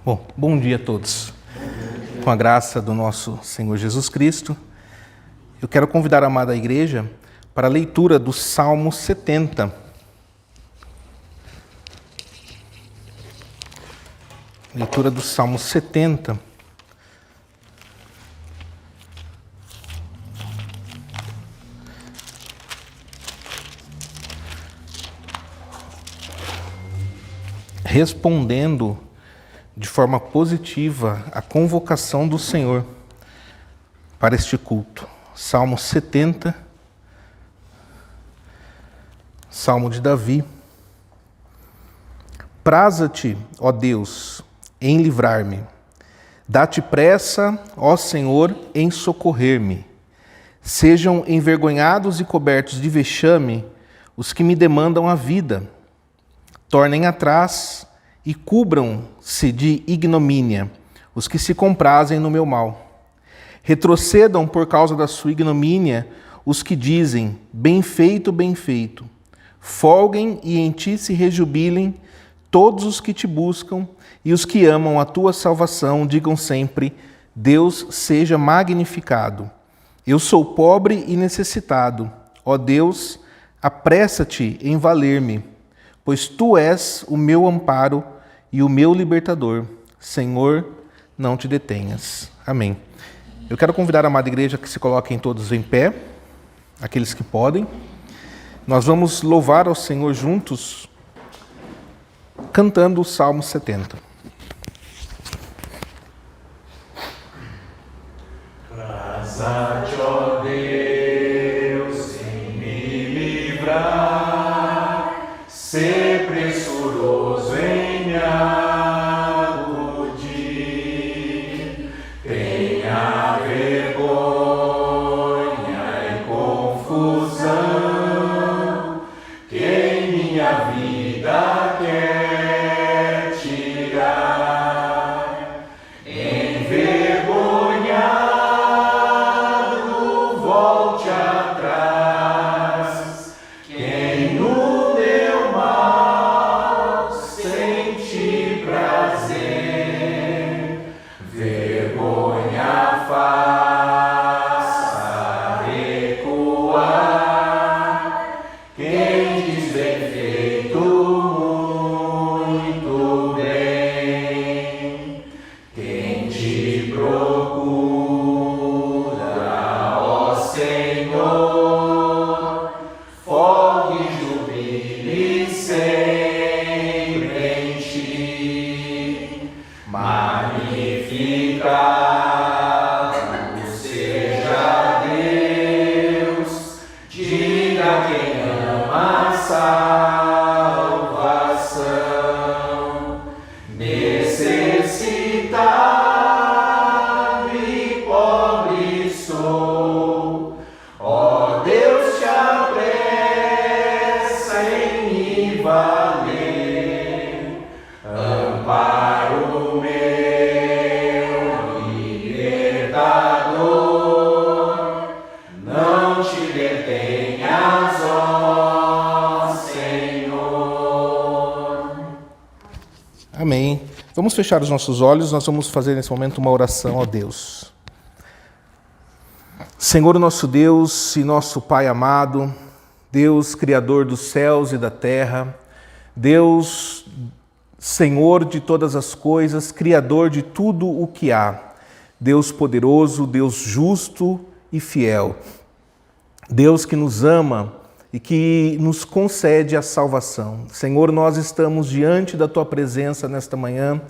Bom dia a todos. Com a graça do nosso Senhor Jesus Cristo, eu quero convidar a amada igreja para a leitura do Salmo 70. Leitura do Salmo 70. Respondendo de forma positiva a convocação do Senhor para este culto. Salmo 70, Salmo de Davi. Praza-te, ó Deus, em livrar-me. Dá-te pressa, ó Senhor, em socorrer-me. Sejam envergonhados e cobertos de vexame os que me demandam a vida. Tornem atrás e cubram-se de ignomínia os que se comprazem no meu mal. Retrocedam por causa da sua ignomínia os que dizem, bem feito, bem feito. Folguem e em ti se rejubilem todos os que te buscam, e os que amam a tua salvação digam sempre, Deus seja magnificado. Eu sou pobre e necessitado. Ó Deus, apressa-te em valer-me, pois tu és o meu amparo e o meu libertador. Senhor, não te detenhas. Amém. Eu quero convidar a amada igreja que se coloquem todos em pé, aqueles que podem. Nós vamos louvar ao Senhor juntos, cantando o Salmo 70. Praza-te, ó Deus, em me livrar, ser pressuroso em me acudir. Tenha vergonha e confusão, quem minha vida quer tirar. Envergonhado, volte atrás, quem no meu mal sente prazer, vergonha faça recuar, quem diz bem feito muito bem, quem te procura, ó Senhor, folgue e jubile sempre em ti. Magnificado seja Deus, diga quem ama a salvação. Necessitado e pobre sou, ó Deus, te apressa em me valer. Amparo meu, libertador, não te detenhas, ó Senhor. Amém. Vamos fechar os nossos olhos, nós vamos fazer nesse momento uma oração a Deus. Senhor nosso Deus e nosso Pai amado, Deus Criador dos céus e da terra, Deus Senhor de todas as coisas, Criador de tudo o que há, Deus poderoso, Deus justo e fiel, Deus que nos ama e que nos concede a salvação. Senhor, nós estamos diante da Tua presença nesta manhã.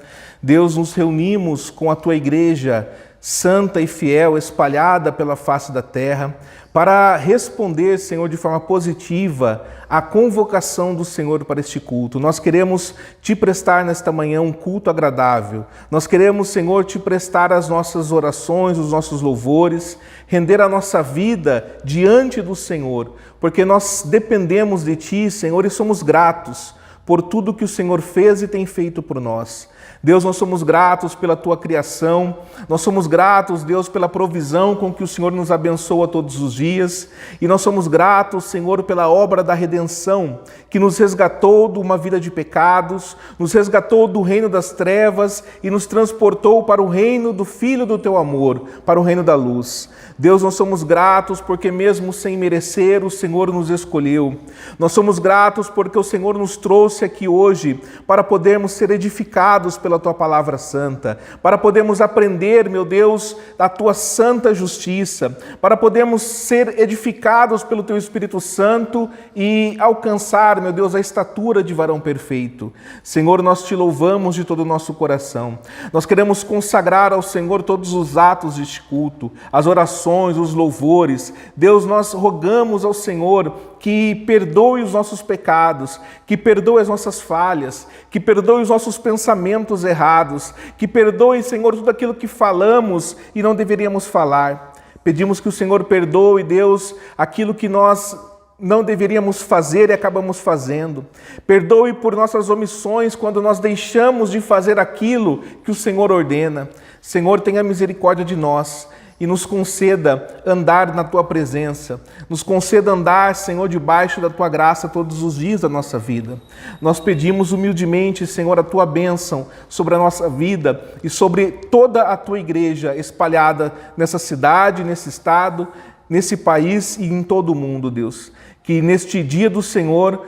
Deus, nos reunimos com a Tua igreja santa e fiel, espalhada pela face da terra, para responder, Senhor, de forma positiva à convocação do Senhor para este culto. Nós queremos Te prestar nesta manhã um culto agradável. Nós queremos, Senhor, Te prestar as nossas orações, os nossos louvores, render a nossa vida diante do Senhor, porque nós dependemos de Ti, Senhor, e somos gratos por tudo que o Senhor fez e tem feito por nós. Deus, nós somos gratos pela Tua criação, nós somos gratos, Deus, pela provisão com que o Senhor nos abençoa todos os dias, e nós somos gratos, Senhor, pela obra da redenção, que nos resgatou de uma vida de pecados, nos resgatou do reino das trevas e nos transportou para o reino do Filho do Teu amor, para o reino da luz. Deus, nós somos gratos porque mesmo sem merecer, o Senhor nos escolheu. Nós somos gratos porque o Senhor nos trouxe aqui hoje para podermos ser edificados pela Tua palavra santa, para podermos aprender, meu Deus, da Tua santa justiça, para podermos ser edificados pelo Teu Espírito Santo e alcançar, meu Deus, a estatura de varão perfeito. Senhor, nós Te louvamos de todo o nosso coração. Nós queremos consagrar ao Senhor todos os atos deste culto, as orações, os louvores. Deus, nós rogamos ao Senhor que perdoe os nossos pecados, que perdoe as nossas falhas, que perdoe os nossos pensamentos errados, que perdoe, Senhor, tudo aquilo que falamos e não deveríamos falar. Pedimos que o Senhor perdoe, Deus, aquilo que nós não deveríamos fazer e acabamos fazendo. Perdoe por nossas omissões quando nós deixamos de fazer aquilo que o Senhor ordena. Senhor, tenha misericórdia de nós e nos conceda andar na Tua presença. Nos conceda andar, Senhor, debaixo da Tua graça todos os dias da nossa vida. Nós pedimos humildemente, Senhor, a Tua bênção sobre a nossa vida e sobre toda a Tua igreja espalhada nessa cidade, nesse estado, nesse país e em todo o mundo, Deus. Que neste dia do Senhor,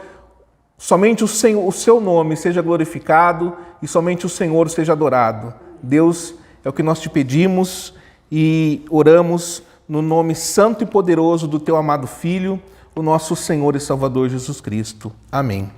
somente o Seu nome seja glorificado e somente o Senhor seja adorado. Deus, é o que nós Te pedimos e oramos no nome santo e poderoso do Teu amado Filho, o nosso Senhor e Salvador Jesus Cristo. Amém.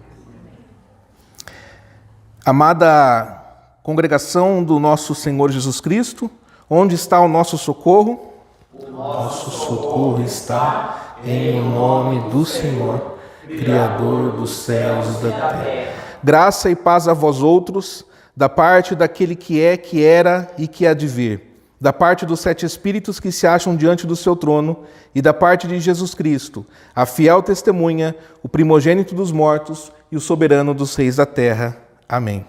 Amada congregação do nosso Senhor Jesus Cristo, onde está o nosso socorro? O nosso socorro está em nome do Senhor, Criador dos céus e da terra. Graça e paz a vós outros, da parte daquele que é, que era e que há de vir, da parte dos 7 Espíritos que se acham diante do seu trono e da parte de Jesus Cristo, a fiel testemunha, o primogênito dos mortos e o soberano dos reis da terra. Amém.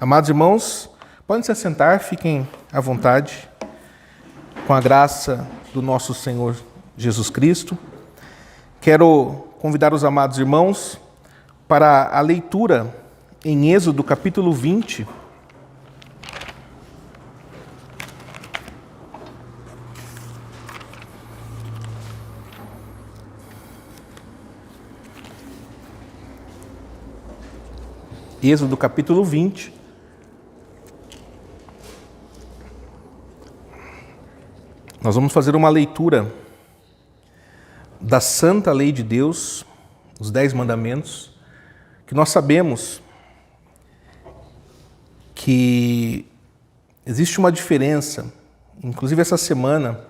Amados irmãos, podem se assentar, fiquem à vontade, com a graça do nosso Senhor Jesus Cristo. Quero convidar os amados irmãos para a leitura em Êxodo capítulo 20, Êxodo capítulo 20. Nós vamos fazer uma leitura da santa lei de Deus, os 10 mandamentos, que nós sabemos que existe uma diferença. Inclusive essa semana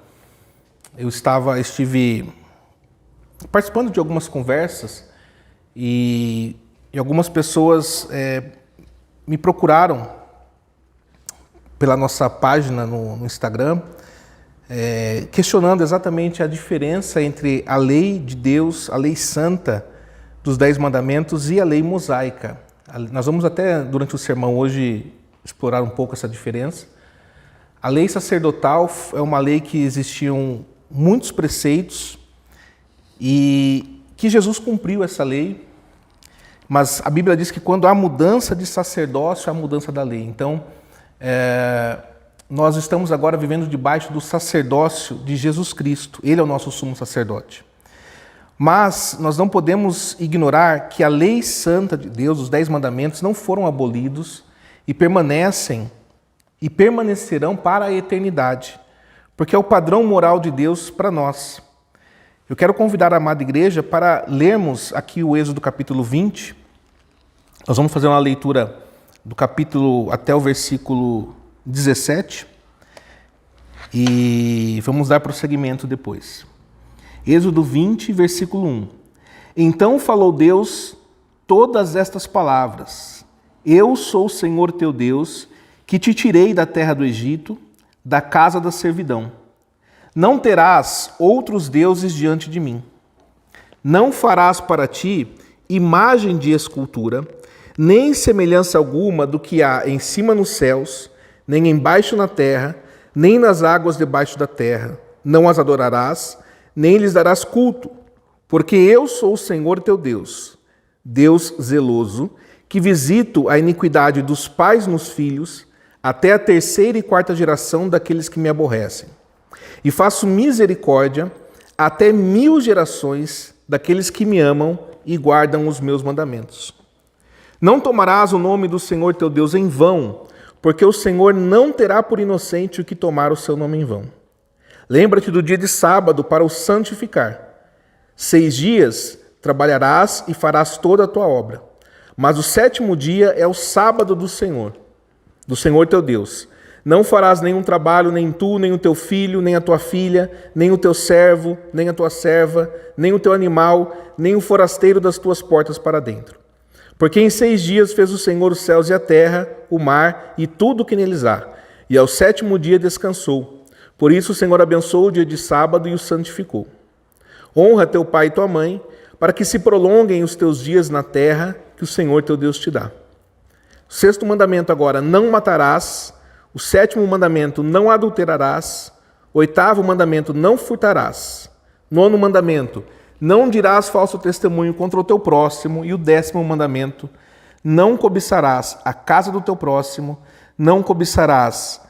eu estive participando de algumas conversas e algumas pessoas me procuraram pela nossa página no Instagram, questionando exatamente a diferença entre a lei de Deus, a lei santa dos 10 mandamentos e a lei mosaica. Nós vamos até, durante o sermão hoje, explorar um pouco essa diferença. A lei sacerdotal é uma lei que existiam muitos preceitos e que Jesus cumpriu essa lei. Mas a Bíblia diz que quando há mudança de sacerdócio, há mudança da lei. Então, nós estamos agora vivendo debaixo do sacerdócio de Jesus Cristo. Ele é o nosso sumo sacerdote. Mas nós não podemos ignorar que a lei santa de Deus, os 10 mandamentos, não foram abolidos e permanecem e permanecerão para a eternidade, porque é o padrão moral de Deus para nós. Eu quero convidar a amada igreja para lermos aqui o Êxodo capítulo 20. Nós vamos fazer uma leitura do capítulo até o versículo 17 e vamos dar prosseguimento depois. Êxodo 20, versículo 1. Então falou Deus todas estas palavras: Eu sou o Senhor teu Deus, que te tirei da terra do Egito, da casa da servidão. Não terás outros deuses diante de mim. Não farás para ti imagem de escultura, nem semelhança alguma do que há em cima nos céus, nem embaixo na terra, nem nas águas debaixo da terra. Não as adorarás, nem lhes darás culto, porque eu sou o Senhor teu Deus, Deus zeloso, que visito a iniquidade dos pais nos filhos, até a 3ª e 4ª geração daqueles que me aborrecem. E faço misericórdia até 1000 gerações daqueles que me amam e guardam os meus mandamentos. Não tomarás o nome do Senhor teu Deus em vão, porque o Senhor não terá por inocente o que tomar o seu nome em vão. Lembra-te do dia de sábado para o santificar. 6 dias trabalharás e farás toda a tua obra. Mas o 7º dia é o sábado do Senhor teu Deus. Não farás nenhum trabalho, nem tu, nem o teu filho, nem a tua filha, nem o teu servo, nem a tua serva, nem o teu animal, nem o forasteiro das tuas portas para dentro. Porque em 6 dias fez o Senhor os céus e a terra, o mar e tudo o que neles há. E ao 7º dia descansou. Por isso o Senhor abençoou o dia de sábado e o santificou. Honra teu pai e tua mãe, para que se prolonguem os teus dias na terra que o Senhor teu Deus te dá. O 6º mandamento agora, não matarás. O 7º mandamento, não adulterarás. O 8º mandamento, não furtarás. 9º mandamento, não dirás falso testemunho contra o teu próximo. E o 10º mandamento, não cobiçarás a casa do teu próximo, não cobiçarás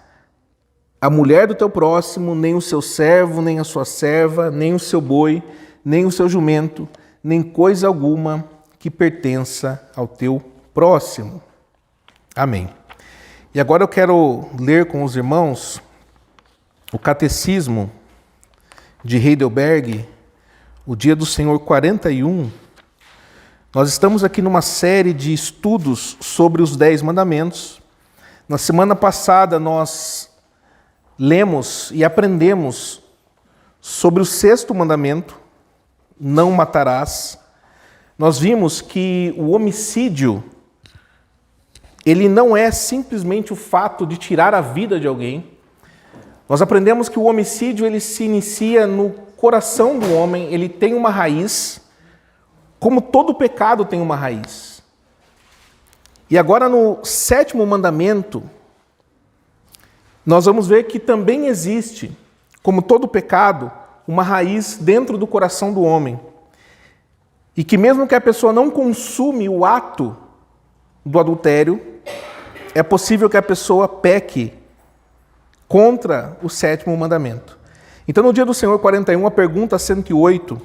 a mulher do teu próximo, nem o seu servo, nem a sua serva, nem o seu boi, nem o seu jumento, nem coisa alguma que pertença ao teu próximo. Amém. E agora eu quero ler com os irmãos o Catecismo de Heidelberg, o Dia do Senhor 41. Nós estamos aqui numa série de estudos sobre os 10 mandamentos. Na semana passada nós lemos e aprendemos sobre o 6º mandamento, não matarás. Nós vimos que o homicídio, ele não é simplesmente o fato de tirar a vida de alguém. Nós aprendemos que o homicídio ele se inicia no coração do homem, ele tem uma raiz, como todo pecado tem uma raiz. E agora no 7º mandamento, nós vamos ver que também existe, como todo pecado, uma raiz dentro do coração do homem. E que mesmo que a pessoa não consume o ato do adultério, é possível que a pessoa peque contra o 7º mandamento. Então, no Dia do Senhor 41, a pergunta 108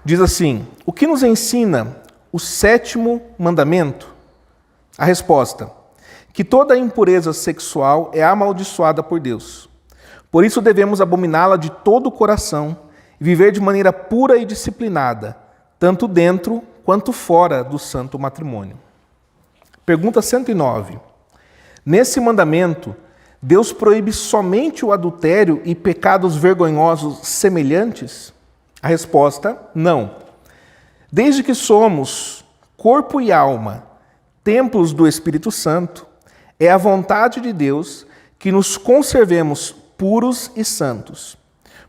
diz assim: o que nos ensina o 7º mandamento? A resposta: que toda impureza sexual é amaldiçoada por Deus. Por isso devemos abominá-la de todo o coração e viver de maneira pura e disciplinada, tanto dentro quanto fora do santo matrimônio. Pergunta 109. Nesse mandamento, Deus proíbe somente o adultério e pecados vergonhosos semelhantes? A resposta: não. Desde que somos corpo e alma, templos do Espírito Santo, é a vontade de Deus que nos conservemos puros e santos.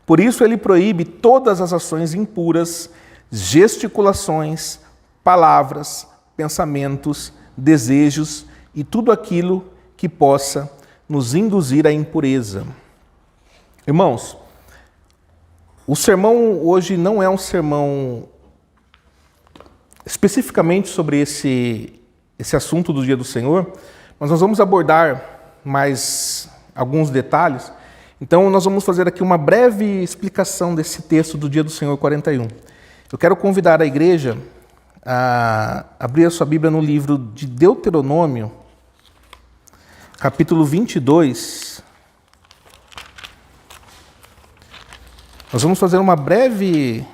Por isso ele proíbe todas as ações impuras, gesticulações, palavras, pensamentos, desejos e tudo aquilo que possa nos induzir à impureza. Irmãos, o sermão hoje não é um sermão especificamente sobre esse assunto do Dia do Senhor, mas nós vamos abordar mais alguns detalhes. Então, nós vamos fazer aqui uma breve explicação desse texto do Dia do Senhor 41. Eu quero convidar a igreja a abrir a sua Bíblia no livro de Deuteronômio, capítulo 22. Nós vamos fazer uma breve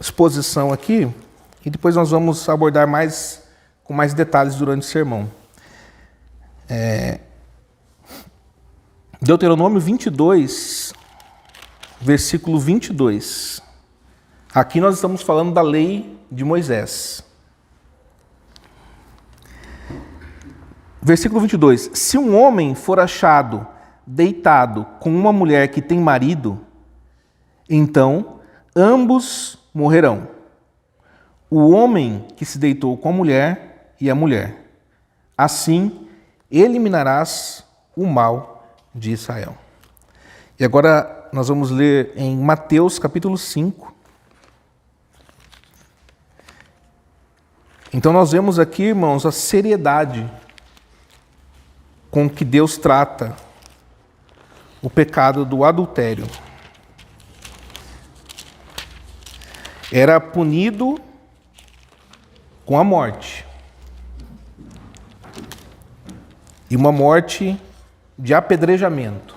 exposição aqui e depois nós vamos abordar com mais detalhes durante o sermão. Deuteronômio 22, versículo 22. Aqui nós estamos falando da lei de Moisés. Versículo 22. Se um homem for achado deitado com uma mulher que tem marido, então ambos morrerão. O homem que se deitou com a mulher e a mulher. Assim eliminarás o mal de Israel. E agora nós vamos ler em Mateus capítulo 5. Então nós vemos aqui, irmãos, a seriedade com que Deus trata o pecado do adultério. Era punido com a morte. E uma morte de apedrejamento.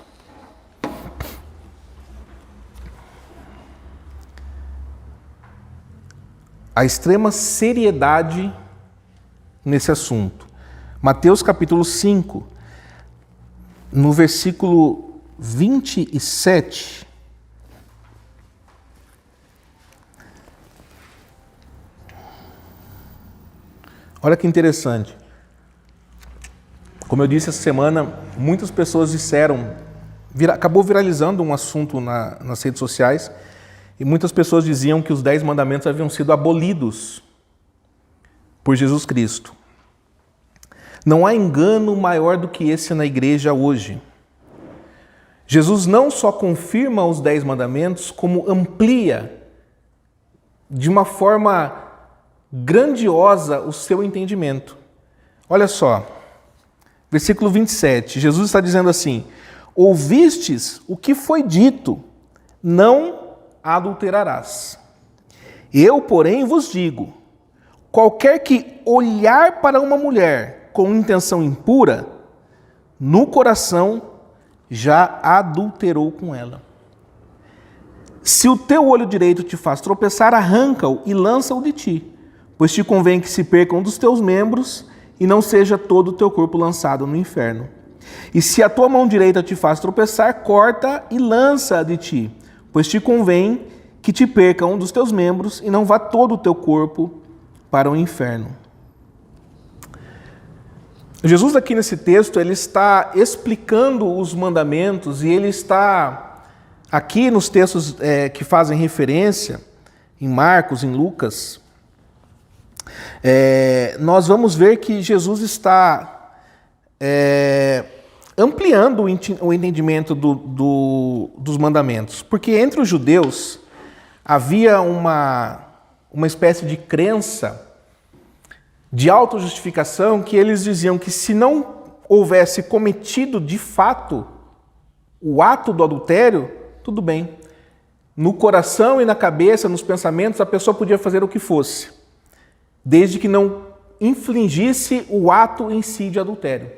A extrema seriedade nesse assunto. Mateus capítulo 5, no versículo 27. Olha que interessante. Como eu disse essa semana, muitas pessoas disseram, acabou viralizando um assunto nas redes sociais, e muitas pessoas diziam que os 10 mandamentos haviam sido abolidos por Jesus Cristo. Não há engano maior do que esse na igreja hoje. Jesus não só confirma os 10 mandamentos, como amplia de uma forma grandiosa o seu entendimento. Olha só, versículo 27, Jesus está dizendo assim: ouvistes o que foi dito, não adulterarás. Eu, porém, vos digo, qualquer que olhar para uma mulher com intenção impura, no coração já adulterou com ela. Se o teu olho direito te faz tropeçar, arranca-o e lança-o de ti, pois te convém que se perca um dos teus membros e não seja todo o teu corpo lançado no inferno. E se a tua mão direita te faz tropeçar, corta e lança-a de ti, pois te convém que te perca um dos teus membros e não vá todo o teu corpo para o inferno. Jesus aqui nesse texto, ele está explicando os mandamentos e ele está aqui nos textos que fazem referência, em Marcos, em Lucas, nós vamos ver que Jesus está ampliando o entendimento dos mandamentos. Porque entre os judeus havia uma espécie de crença de autojustificação, que eles diziam que se não houvesse cometido de fato o ato do adultério, tudo bem. No coração e na cabeça, nos pensamentos, a pessoa podia fazer o que fosse, desde que não infligisse o ato em si de adultério.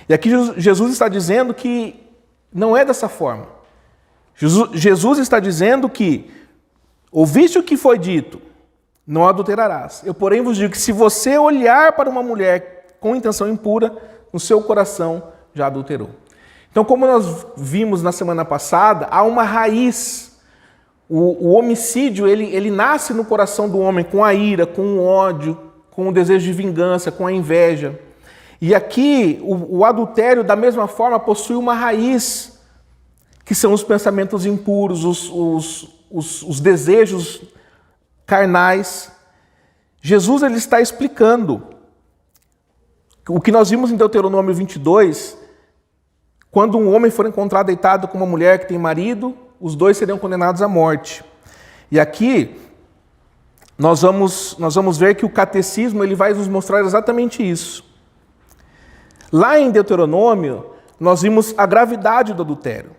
E aqui Jesus está dizendo que não é dessa forma. Jesus está dizendo que ouviste o que foi dito, não adulterarás. Eu, porém, vos digo que se você olhar para uma mulher com intenção impura, no seu coração já adulterou. Então, como nós vimos na semana passada, há uma raiz. O homicídio, ele nasce no coração do homem com a ira, com o ódio, com o desejo de vingança, com a inveja. E aqui, o adultério, da mesma forma, possui uma raiz, que são os pensamentos impuros, os desejos carnais. Jesus ele está explicando o que nós vimos em Deuteronômio 22, quando um homem for encontrado deitado com uma mulher que tem marido, os dois seriam condenados à morte. E aqui nós vamos ver que o catecismo ele vai nos mostrar exatamente isso. Lá em Deuteronômio, nós vimos a gravidade do adultério.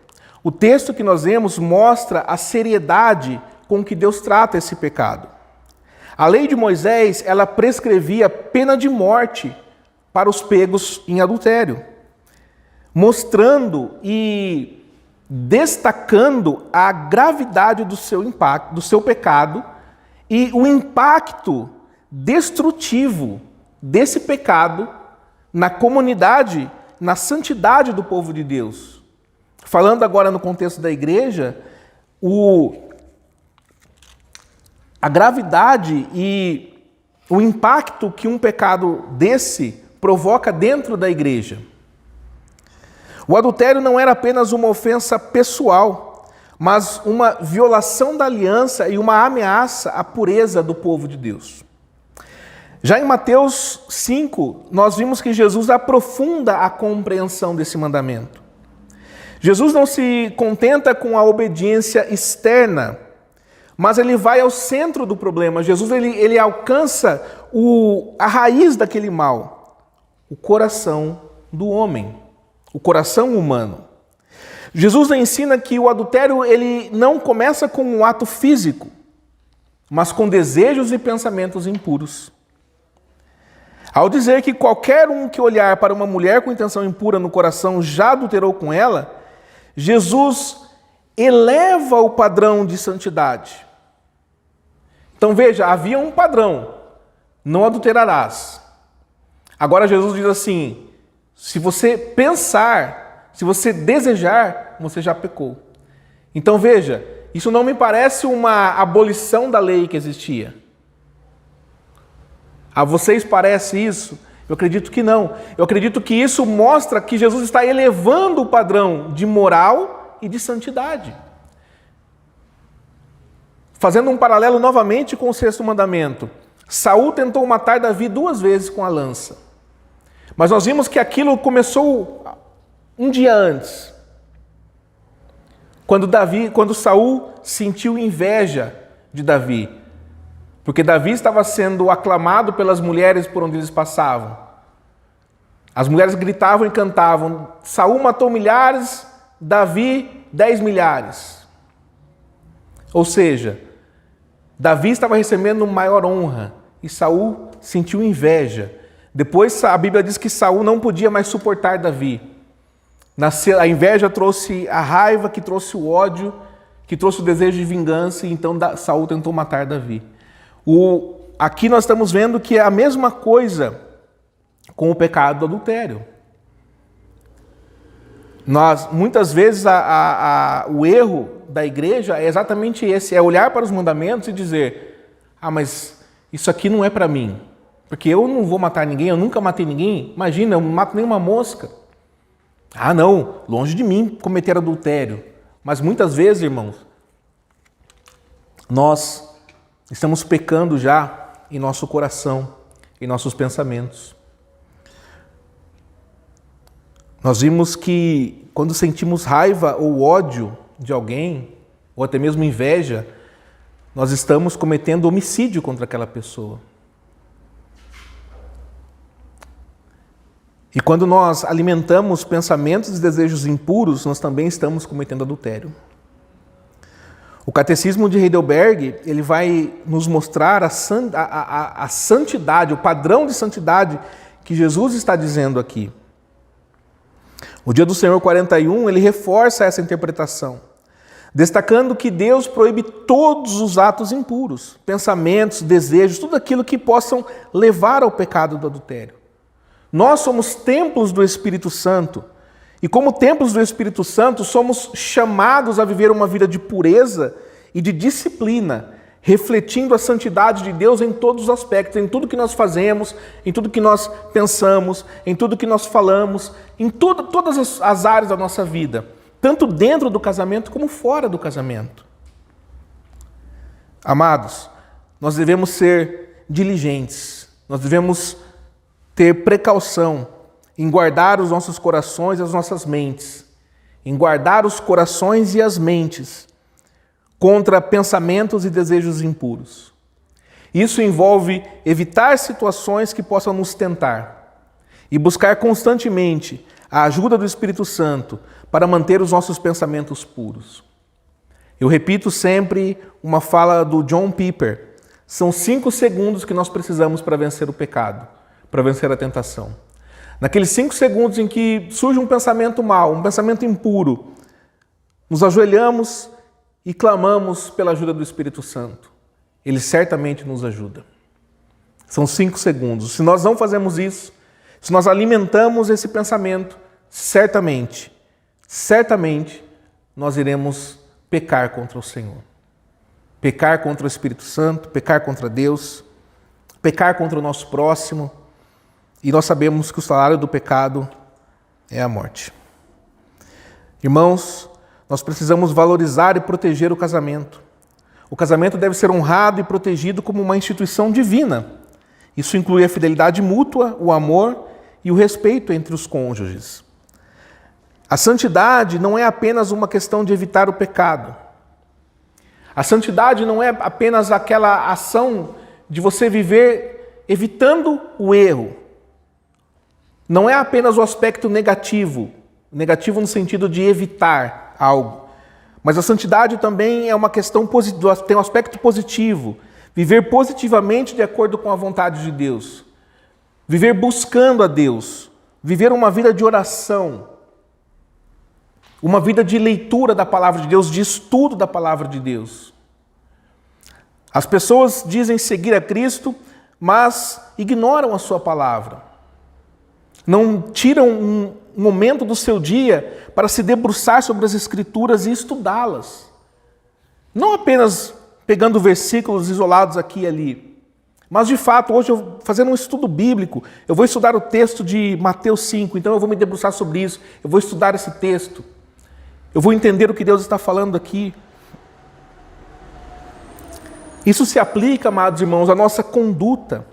O texto que nós vemos mostra a seriedade com que Deus trata esse pecado. A lei de Moisés, ela prescrevia pena de morte para os pegos em adultério, mostrando e destacando a gravidade do seu impacto, do seu pecado e o impacto destrutivo desse pecado na comunidade, na santidade do povo de Deus. Falando agora no contexto da igreja, a gravidade e o impacto que um pecado desse provoca dentro da igreja. O adultério não era apenas uma ofensa pessoal, mas uma violação da aliança e uma ameaça à pureza do povo de Deus. Já em Mateus 5, nós vimos que Jesus aprofunda a compreensão desse mandamento. Jesus não se contenta com a obediência externa, mas ele vai ao centro do problema. Jesus ele alcança a raiz daquele mal, o coração do homem, o coração humano. Jesus ensina que o adultério ele não começa com um ato físico, mas com desejos e pensamentos impuros. Ao dizer que qualquer um que olhar para uma mulher com intenção impura no coração já adulterou com ela, Jesus eleva o padrão de santidade. Então veja, havia um padrão, não adulterarás. Agora Jesus diz assim, se você pensar, se você desejar, você já pecou. Então veja, isso não me parece uma abolição da lei que existia. A vocês parece isso? Eu acredito que não. Eu acredito que isso mostra que Jesus está elevando o padrão de moral e de santidade. Fazendo um paralelo novamente com o 6º mandamento. Saul tentou matar Davi 2 vezes com a lança. Mas nós vimos que aquilo começou um dia antes. Quando Saul sentiu inveja de Davi. Porque Davi estava sendo aclamado pelas mulheres por onde eles passavam. As mulheres gritavam e cantavam, Saul matou milhares, Davi 10 milhares. Ou seja, Davi estava recebendo maior honra e Saul sentiu inveja. Depois a Bíblia diz que Saul não podia mais suportar Davi. A inveja trouxe a raiva, que trouxe o ódio, que trouxe o desejo de vingança, e então Saul tentou matar Davi. Aqui nós estamos vendo que é a mesma coisa com o pecado do adultério. Muitas vezes o erro da igreja é exatamente esse, é olhar para os mandamentos e dizer, mas isso aqui não é para mim, porque eu não vou matar ninguém, eu nunca matei ninguém, imagina, eu não mato nenhuma mosca. Não, longe de mim cometer adultério. Mas muitas vezes, irmãos, nós estamos pecando já em nosso coração, em nossos pensamentos. Nós vimos que quando sentimos raiva ou ódio de alguém, ou até mesmo inveja, nós estamos cometendo homicídio contra aquela pessoa. E quando nós alimentamos pensamentos e desejos impuros, nós também estamos cometendo adultério. O Catecismo de Heidelberg, ele vai nos mostrar a santidade, o padrão de santidade que Jesus está dizendo aqui. O Dia do Senhor 41, ele reforça essa interpretação, destacando que Deus proíbe todos os atos impuros, pensamentos, desejos, tudo aquilo que possam levar ao pecado do adultério. Nós somos templos do Espírito Santo, e como templos do Espírito Santo, somos chamados a viver uma vida de pureza e de disciplina, refletindo a santidade de Deus em todos os aspectos, em tudo que nós fazemos, em tudo que nós pensamos, em tudo que nós falamos, em todas as áreas da nossa vida, tanto dentro do casamento como fora do casamento. Amados, nós devemos ser diligentes, nós devemos ter precaução em guardar os nossos corações e as nossas mentes, em guardar os corações e as mentes contra pensamentos e desejos impuros. Isso envolve evitar situações que possam nos tentar e buscar constantemente a ajuda do Espírito Santo para manter os nossos pensamentos puros. Eu repito sempre uma fala do John Piper: são 5 segundos que nós precisamos para vencer o pecado, para vencer a tentação. Naqueles 5 segundos em que surge um pensamento mau, um pensamento impuro, nos ajoelhamos e clamamos pela ajuda do Espírito Santo. Ele certamente nos ajuda. São 5 segundos. Se nós não fazemos isso, se nós alimentamos esse pensamento, certamente nós iremos pecar contra o Senhor. Pecar contra o Espírito Santo, pecar contra Deus, pecar contra o nosso próximo. E nós sabemos que o salário do pecado é a morte. Irmãos, nós precisamos valorizar e proteger o casamento. O casamento deve ser honrado e protegido como uma instituição divina. Isso inclui a fidelidade mútua, o amor e o respeito entre os cônjuges. A santidade não é apenas uma questão de evitar o pecado. A santidade não é apenas aquela ação de você viver evitando o erro. Não é apenas o aspecto negativo no sentido de evitar algo. Mas a santidade também é uma questão positiva, tem um aspecto positivo. Viver positivamente de acordo com a vontade de Deus. Viver buscando a Deus. Viver uma vida de oração. Uma vida de leitura da palavra de Deus, de estudo da palavra de Deus. As pessoas dizem seguir a Cristo, mas ignoram a sua palavra. Não tiram um momento do seu dia para se debruçar sobre as Escrituras e estudá-las. Não apenas pegando versículos isolados aqui e ali, mas de fato, hoje eu fazendo um estudo bíblico, eu vou estudar o texto de Mateus 5, então eu vou me debruçar sobre isso, eu vou estudar esse texto, eu vou entender o que Deus está falando aqui. Isso se aplica, amados irmãos, à nossa conduta,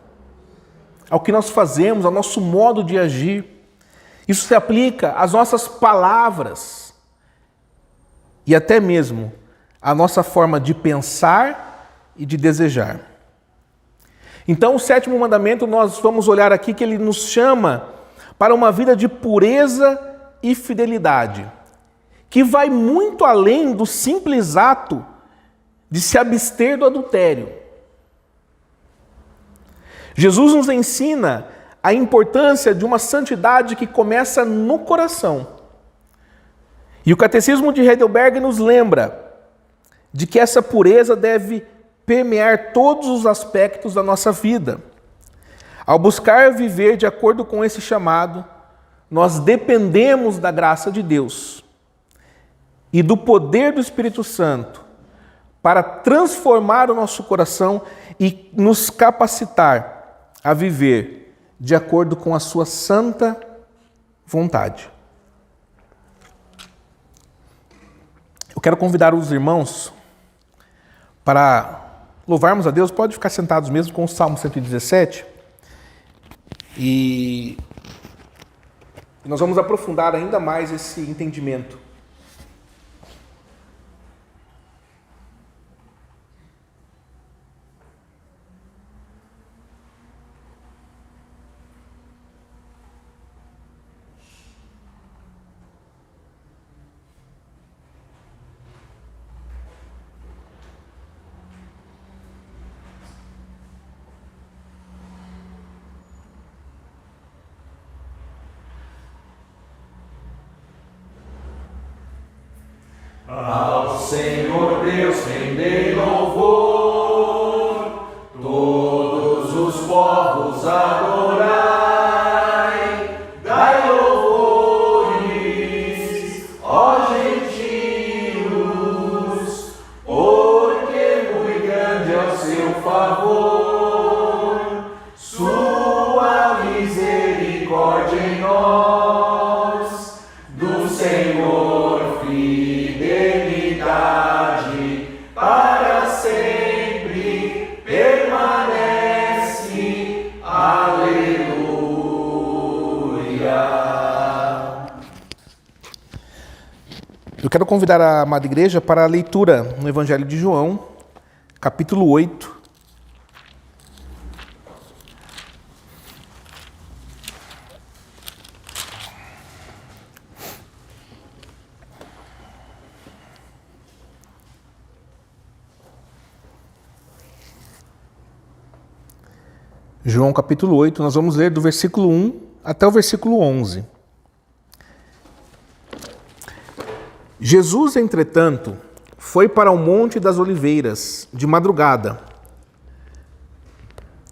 ao que nós fazemos, ao nosso modo de agir. Isso se aplica às nossas palavras e até mesmo à nossa forma de pensar e de desejar. Então, o sétimo mandamento, nós vamos olhar aqui que ele nos chama para uma vida de pureza e fidelidade, que vai muito além do simples ato de se abster do adultério. Jesus nos ensina a importância de uma santidade que começa no coração. E o Catecismo de Heidelberg nos lembra de que essa pureza deve permear todos os aspectos da nossa vida. Ao buscar viver de acordo com esse chamado, nós dependemos da graça de Deus e do poder do Espírito Santo para transformar o nosso coração e nos capacitar a viver de acordo com a sua santa vontade. Eu quero convidar os irmãos para louvarmos a Deus. Pode ficar sentados mesmo com o Salmo 117. E nós vamos aprofundar ainda mais esse entendimento. Ao Senhor Deus rendei louvor, todos os povos adorai, dai louvores, ó gentios, porque muito grande é o seu favor, sua misericórdia em nós, do Senhor para sempre permanece. Aleluia. Eu quero convidar a amada igreja para a leitura no Evangelho de João, capítulo 8. João capítulo 8, nós vamos ler do versículo 1 até o versículo 11. Jesus, entretanto, foi para o Monte das Oliveiras de madrugada.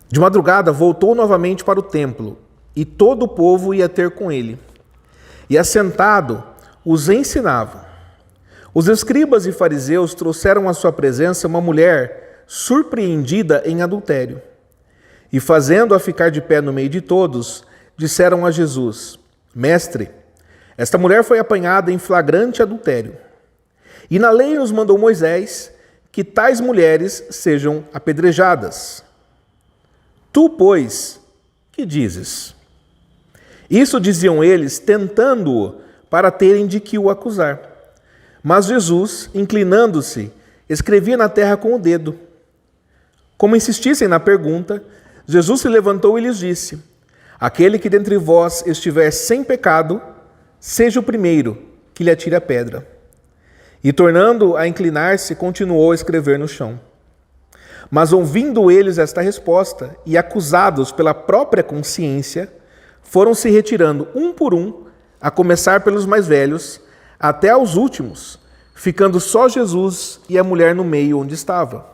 De madrugada voltou novamente para o templo, e todo o povo ia ter com ele. E assentado, os ensinava. Os escribas e fariseus trouxeram à sua presença uma mulher surpreendida em adultério. E fazendo-a ficar de pé no meio de todos, disseram a Jesus: Mestre, esta mulher foi apanhada em flagrante adultério. E na lei nos mandou Moisés que tais mulheres sejam apedrejadas. Tu, pois, que dizes? Isso diziam eles, tentando-o, para terem de que o acusar. Mas Jesus, inclinando-se, escrevia na terra com o dedo. Como insistissem na pergunta, Jesus se levantou e lhes disse: aquele que dentre vós estiver sem pecado, seja o primeiro que lhe atire a pedra. E tornando a inclinar-se, continuou a escrever no chão. Mas ouvindo eles esta resposta, e acusados pela própria consciência, foram se retirando um por um, a começar pelos mais velhos, até aos últimos, ficando só Jesus e a mulher no meio onde estava.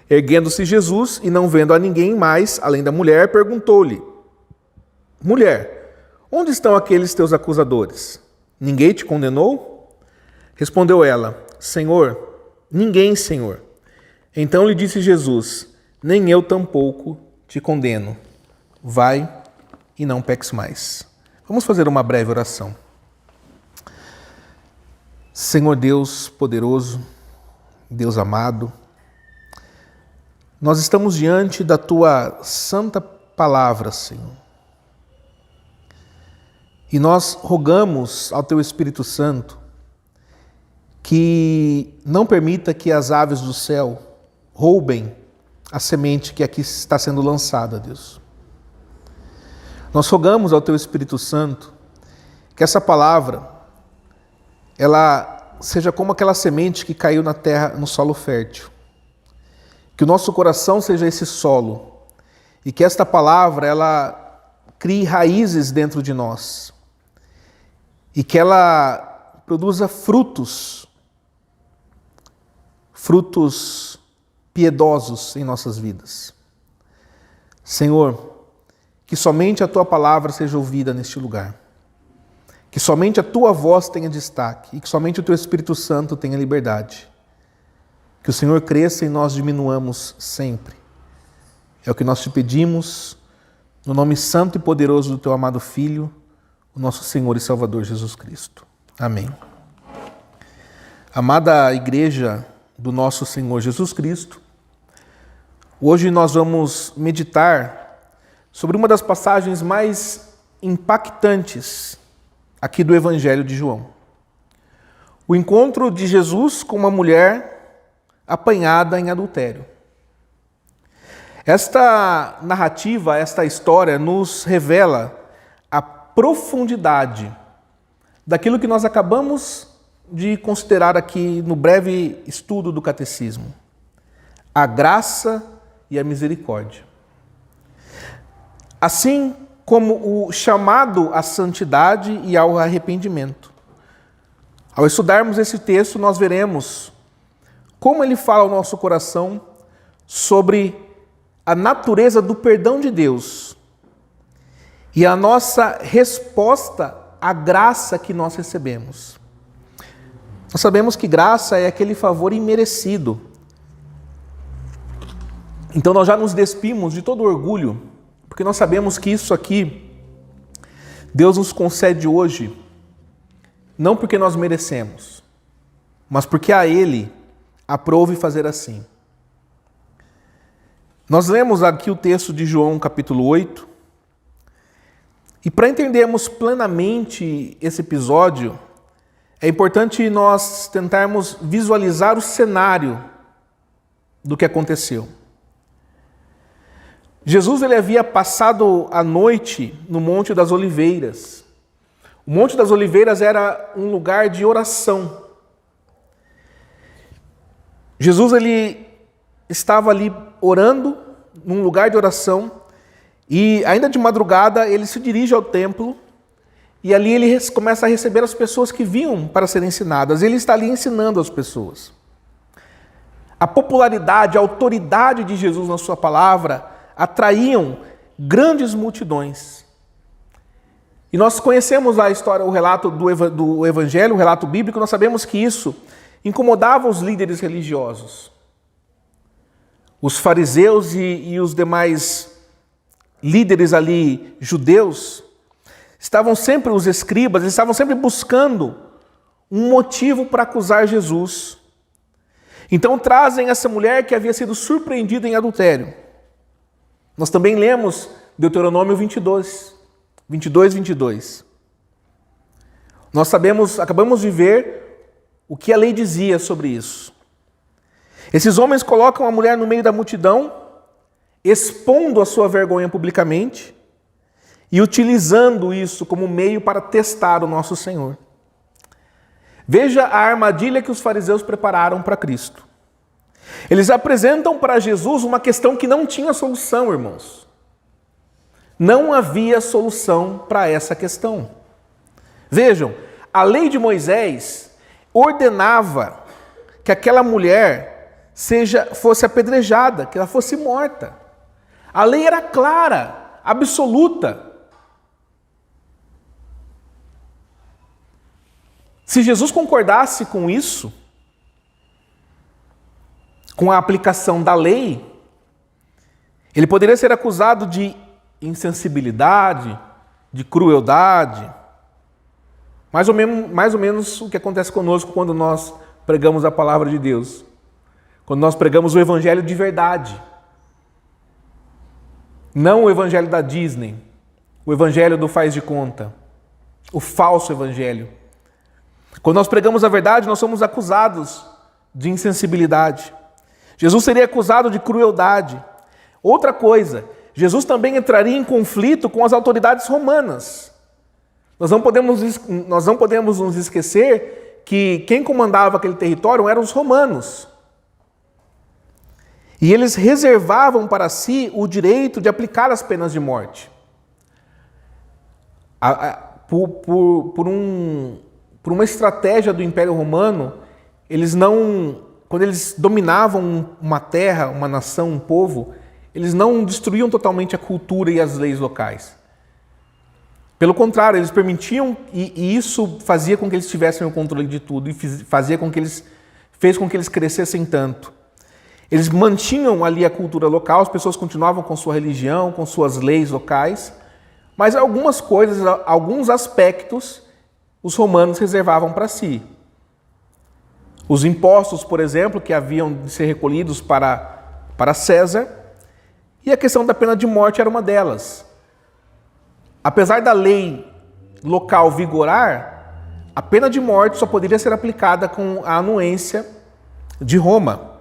Erguendo-se Jesus e não vendo a ninguém mais, além da mulher, perguntou-lhe: mulher, onde estão aqueles teus acusadores? Ninguém te condenou? Respondeu ela: Senhor, ninguém, Senhor. Então lhe disse Jesus: nem eu tampouco te condeno. Vai e não peques mais. Vamos fazer uma breve oração. Senhor Deus poderoso, Deus amado, nós estamos diante da Tua santa palavra, Senhor. E nós rogamos ao Teu Espírito Santo que não permita que as aves do céu roubem a semente que aqui está sendo lançada, Deus. Nós rogamos ao Teu Espírito Santo que essa palavra, ela seja como aquela semente que caiu na terra, no solo fértil. Que o nosso coração seja esse solo e que esta palavra, ela crie raízes dentro de nós e que ela produza frutos piedosos em nossas vidas. Senhor, que somente a Tua palavra seja ouvida neste lugar. Que somente a Tua voz tenha destaque e que somente o Teu Espírito Santo tenha liberdade. Que o Senhor cresça e nós diminuamos sempre. É o que nós te pedimos, no nome santo e poderoso do Teu amado Filho, o nosso Senhor e Salvador Jesus Cristo. Amém. Amada Igreja do nosso Senhor Jesus Cristo, hoje nós vamos meditar sobre uma das passagens mais impactantes aqui do Evangelho de João. O encontro de Jesus com uma mulher apanhada em adultério. Esta narrativa, esta história nos revela a profundidade daquilo que nós acabamos de considerar aqui no breve estudo do catecismo: a graça e a misericórdia. Assim como o chamado à santidade e ao arrependimento. Ao estudarmos esse texto, nós veremos como ele fala ao nosso coração sobre a natureza do perdão de Deus e a nossa resposta à graça que nós recebemos. Nós sabemos que graça é aquele favor imerecido. Então nós já nos despimos de todo orgulho, porque nós sabemos que isso aqui Deus nos concede hoje, não porque nós merecemos, mas porque a Ele aprouve fazer assim. Nós lemos aqui o texto de João capítulo 8, e para entendermos plenamente esse episódio, é importante nós tentarmos visualizar o cenário do que aconteceu. Jesus ele havia passado a noite no Monte das Oliveiras. O Monte das Oliveiras era um lugar de oração. Jesus ele estava ali orando num lugar de oração e ainda de madrugada ele se dirige ao templo. E ali ele começa a receber as pessoas que vinham para serem ensinadas. Ele está ali ensinando as pessoas. A popularidade, a autoridade de Jesus na sua palavra atraíam grandes multidões. E nós conhecemos a história, o relato do Evangelho, o relato bíblico, nós sabemos que isso incomodava os líderes religiosos. Os fariseus e os demais líderes ali judeus estavam sempre, os escribas, estavam sempre buscando um motivo para acusar Jesus. Então trazem essa mulher que havia sido surpreendida em adultério. Nós também lemos Deuteronômio 22. Nós acabamos de ver o que a lei dizia sobre isso. Esses homens colocam a mulher no meio da multidão, expondo a sua vergonha publicamente e utilizando isso como meio para testar o nosso Senhor. Veja a armadilha que os fariseus prepararam para Cristo. Eles apresentam para Jesus uma questão que não tinha solução, irmãos. Não havia solução para essa questão. Vejam, a lei de Moisés ordenava que aquela mulher fosse apedrejada, que ela fosse morta. A lei era clara, absoluta. Se Jesus concordasse com isso, com a aplicação da lei, ele poderia ser acusado de insensibilidade, de crueldade, mais ou menos o que acontece conosco quando nós pregamos a palavra de Deus, quando nós pregamos o evangelho de verdade, não o evangelho da Disney, o evangelho do faz de conta, o falso evangelho. Quando nós pregamos a verdade, nós somos acusados de insensibilidade. Jesus seria acusado de crueldade. Outra coisa, Jesus também entraria em conflito com as autoridades romanas. Nós não podemos nos esquecer que quem comandava aquele território eram os romanos. E eles reservavam para si o direito de aplicar as penas de morte. Por uma estratégia do Império Romano, quando eles dominavam uma terra, uma nação, um povo, eles não destruíam totalmente a cultura e as leis locais. Pelo contrário, eles permitiam, e isso fazia com que eles tivessem o controle de tudo, e fez com que eles crescessem tanto. Eles mantinham ali a cultura local, as pessoas continuavam com sua religião, com suas leis locais, mas algumas coisas, alguns aspectos, os romanos reservavam para si. Os impostos, por exemplo, que haviam de ser recolhidos para César, e a questão da pena de morte era uma delas. Apesar da lei local vigorar, a pena de morte só poderia ser aplicada com a anuência de Roma.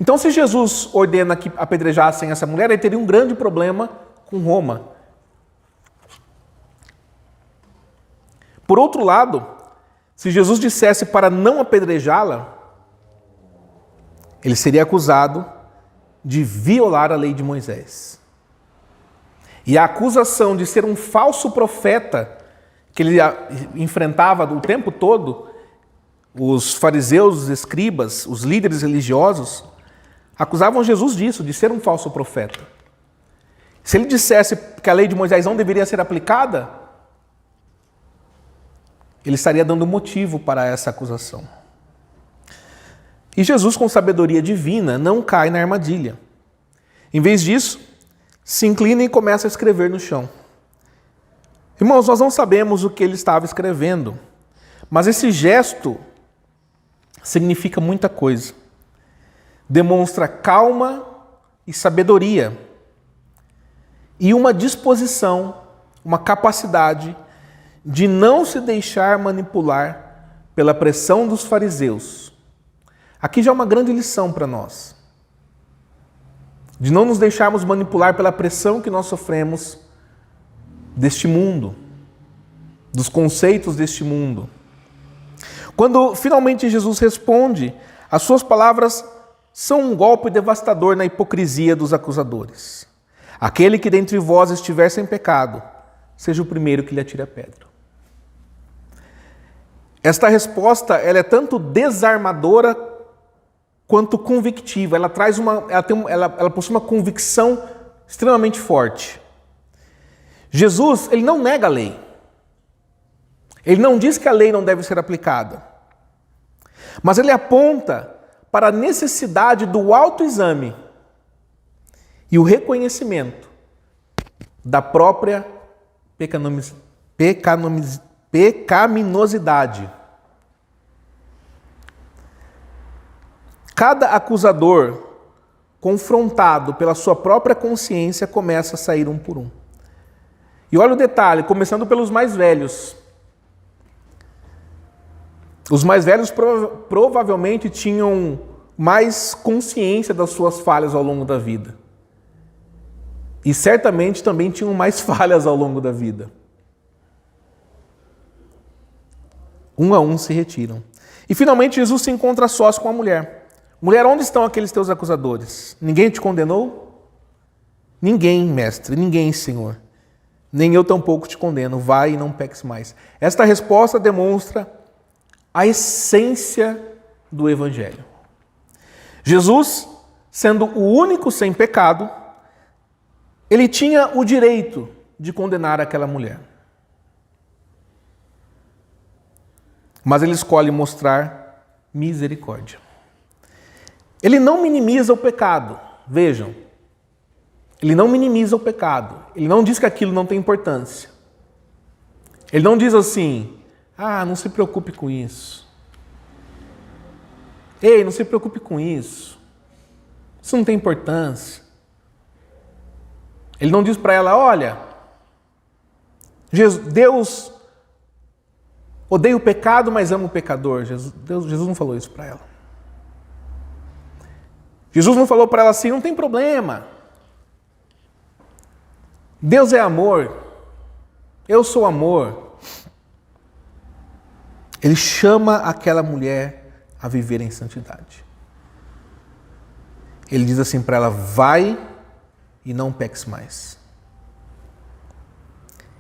Então, se Jesus ordena que apedrejassem essa mulher, ele teria um grande problema com Roma. Por outro lado, se Jesus dissesse para não apedrejá-la, ele seria acusado de violar a lei de Moisés. E a acusação de ser um falso profeta, que ele enfrentava o tempo todo, os fariseus, os escribas, os líderes religiosos, acusavam Jesus disso, de ser um falso profeta. Se ele dissesse que a lei de Moisés não deveria ser aplicada, ele estaria dando motivo para essa acusação. E Jesus, com sabedoria divina, não cai na armadilha. Em vez disso, se inclina e começa a escrever no chão. Irmãos, nós não sabemos o que ele estava escrevendo, mas esse gesto significa muita coisa. Demonstra calma e sabedoria, e uma disposição, uma capacidade de não se deixar manipular pela pressão dos fariseus. Aqui já é uma grande lição para nós. De não nos deixarmos manipular pela pressão que nós sofremos deste mundo, dos conceitos deste mundo. Quando finalmente Jesus responde, as suas palavras são um golpe devastador na hipocrisia dos acusadores. Aquele que dentre vós estiver sem pecado, seja o primeiro que lhe atire a pedra. Esta resposta, ela é tanto desarmadora quanto convictiva. Ela possui uma convicção extremamente forte. Jesus, ele não nega a lei. Ele não diz que a lei não deve ser aplicada. Mas ele aponta para a necessidade do autoexame e o reconhecimento da própria pecaminosidade cada acusador, confrontado pela sua própria consciência, começa a sair um por um. E olha o detalhe, começando pelos mais velhos. Os mais velhos provavelmente tinham mais consciência das suas falhas ao longo da vida. E certamente também tinham mais falhas ao longo da vida. Um a um se retiram. E finalmente Jesus se encontra sós com a mulher. Mulher, onde estão aqueles teus acusadores? Ninguém te condenou? Ninguém, mestre, ninguém, Senhor. Nem eu tampouco te condeno. Vai e não peques mais. Esta resposta demonstra a essência do Evangelho. Jesus, sendo o único sem pecado, ele tinha o direito de condenar aquela mulher. Mas ele escolhe mostrar misericórdia. Ele não minimiza o pecado. Vejam, ele não minimiza o pecado. Ele não diz que aquilo não tem importância. Ele não diz assim, não se preocupe com isso. Ei, não se preocupe com isso. Isso não tem importância. Ele não diz para ela, olha, Deus odeia o pecado, mas ama o pecador. Jesus não falou isso para ela. Jesus não falou para ela assim, não tem problema. Deus é amor. Eu sou amor. Ele chama aquela mulher a viver em santidade. Ele diz assim para ela, vai e não peques mais.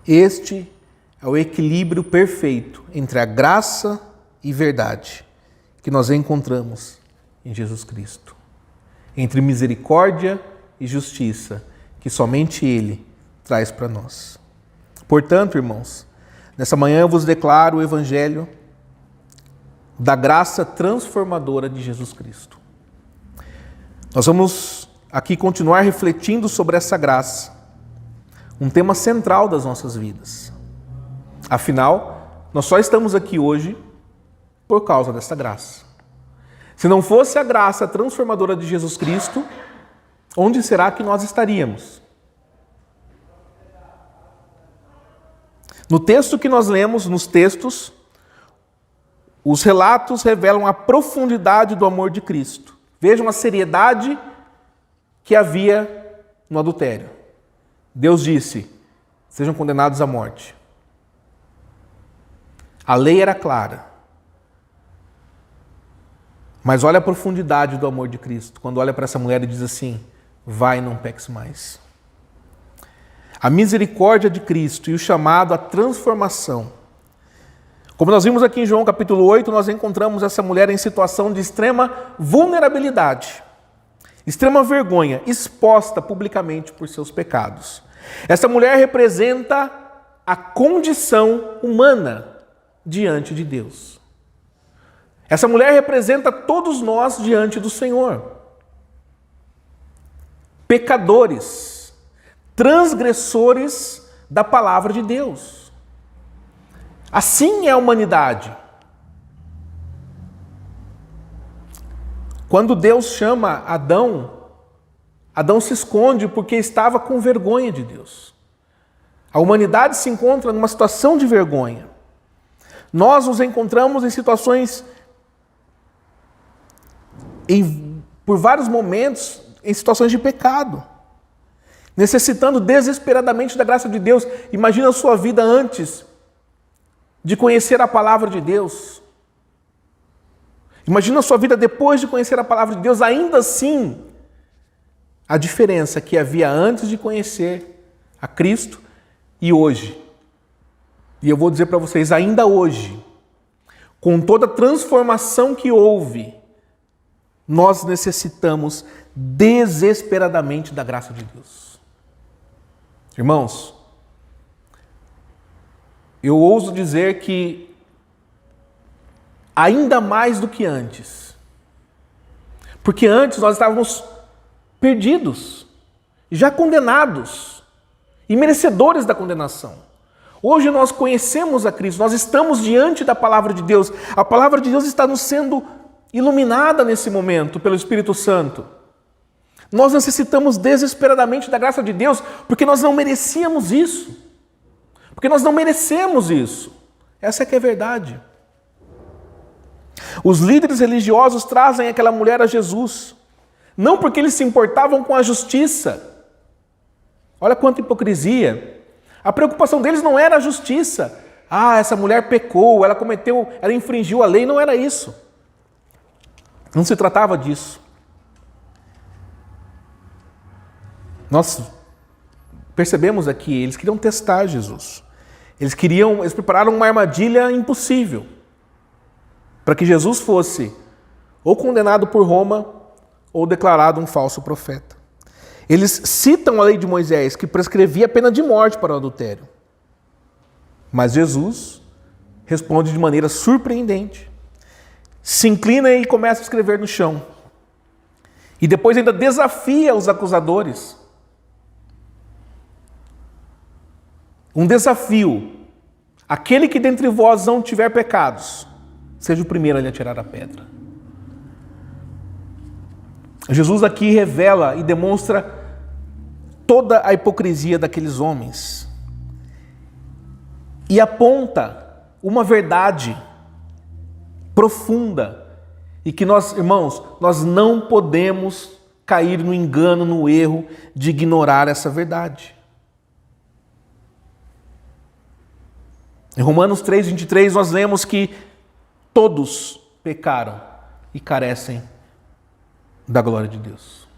Este é o equilíbrio perfeito entre a graça e verdade que nós encontramos em Jesus Cristo. Entre misericórdia e justiça, que somente Ele traz para nós. Portanto, irmãos, nessa manhã eu vos declaro o Evangelho da graça transformadora de Jesus Cristo. Nós vamos aqui continuar refletindo sobre essa graça, um tema central das nossas vidas. Afinal, nós só estamos aqui hoje por causa dessa graça. Se não fosse a graça transformadora de Jesus Cristo, onde será que nós estaríamos? No texto que nós lemos, nos textos, os relatos revelam a profundidade do amor de Cristo. Vejam a seriedade que havia no adultério. Deus disse, sejam condenados à morte. A lei era clara. Mas olha a profundidade do amor de Cristo, quando olha para essa mulher e diz assim, vai e não peques mais. A misericórdia de Cristo e o chamado à transformação. Como nós vimos aqui em João capítulo 8, nós encontramos essa mulher em situação de extrema vulnerabilidade, extrema vergonha, exposta publicamente por seus pecados. Essa mulher representa a condição humana diante de Deus. Essa mulher representa todos nós diante do Senhor. Pecadores, transgressores da palavra de Deus. Assim é a humanidade. Quando Deus chama Adão, Adão se esconde porque estava com vergonha de Deus. A humanidade se encontra numa situação de vergonha. Nós nos encontramos em situações, por vários momentos, em situações de pecado, necessitando desesperadamente da graça de Deus. Imagina a sua vida antes de conhecer a palavra de Deus. Imagina a sua vida depois de conhecer a palavra de Deus. Ainda assim, a diferença que havia antes de conhecer a Cristo e hoje. E eu vou dizer para vocês, ainda hoje, com toda a transformação que houve, nós necessitamos desesperadamente da graça de Deus. Irmãos, eu ouso dizer que ainda mais do que antes, porque antes nós estávamos perdidos, já condenados e merecedores da condenação. Hoje nós conhecemos a Cristo, nós estamos diante da palavra de Deus, a palavra de Deus está nos sendo iluminada nesse momento pelo Espírito Santo. Nós necessitamos desesperadamente da graça de Deus, porque nós não merecíamos isso. Porque nós não merecemos isso. Essa é que é a verdade. Os líderes religiosos trazem aquela mulher a Jesus, não porque eles se importavam com a justiça. Olha quanta hipocrisia. A preocupação deles não era a justiça. Ah, essa mulher pecou, ela infringiu a lei. Não era isso. Não se tratava disso. Nós percebemos aqui, eles queriam testar Jesus. Eles prepararam uma armadilha impossível para que Jesus fosse ou condenado por Roma ou declarado um falso profeta. Eles citam a lei de Moisés, que prescrevia a pena de morte para o adultério. Mas Jesus responde de maneira surpreendente. Se inclina e começa a escrever no chão. E depois ainda desafia os acusadores. Um desafio. Aquele que dentre vós não tiver pecados, seja o primeiro a lhe atirar a pedra. Jesus aqui revela e demonstra toda a hipocrisia daqueles homens. E aponta uma verdade profunda. E que nós, irmãos, nós não podemos cair no engano, no erro de ignorar essa verdade. Em Romanos 3:23 nós lemos que todos pecaram e carecem da glória de Deus.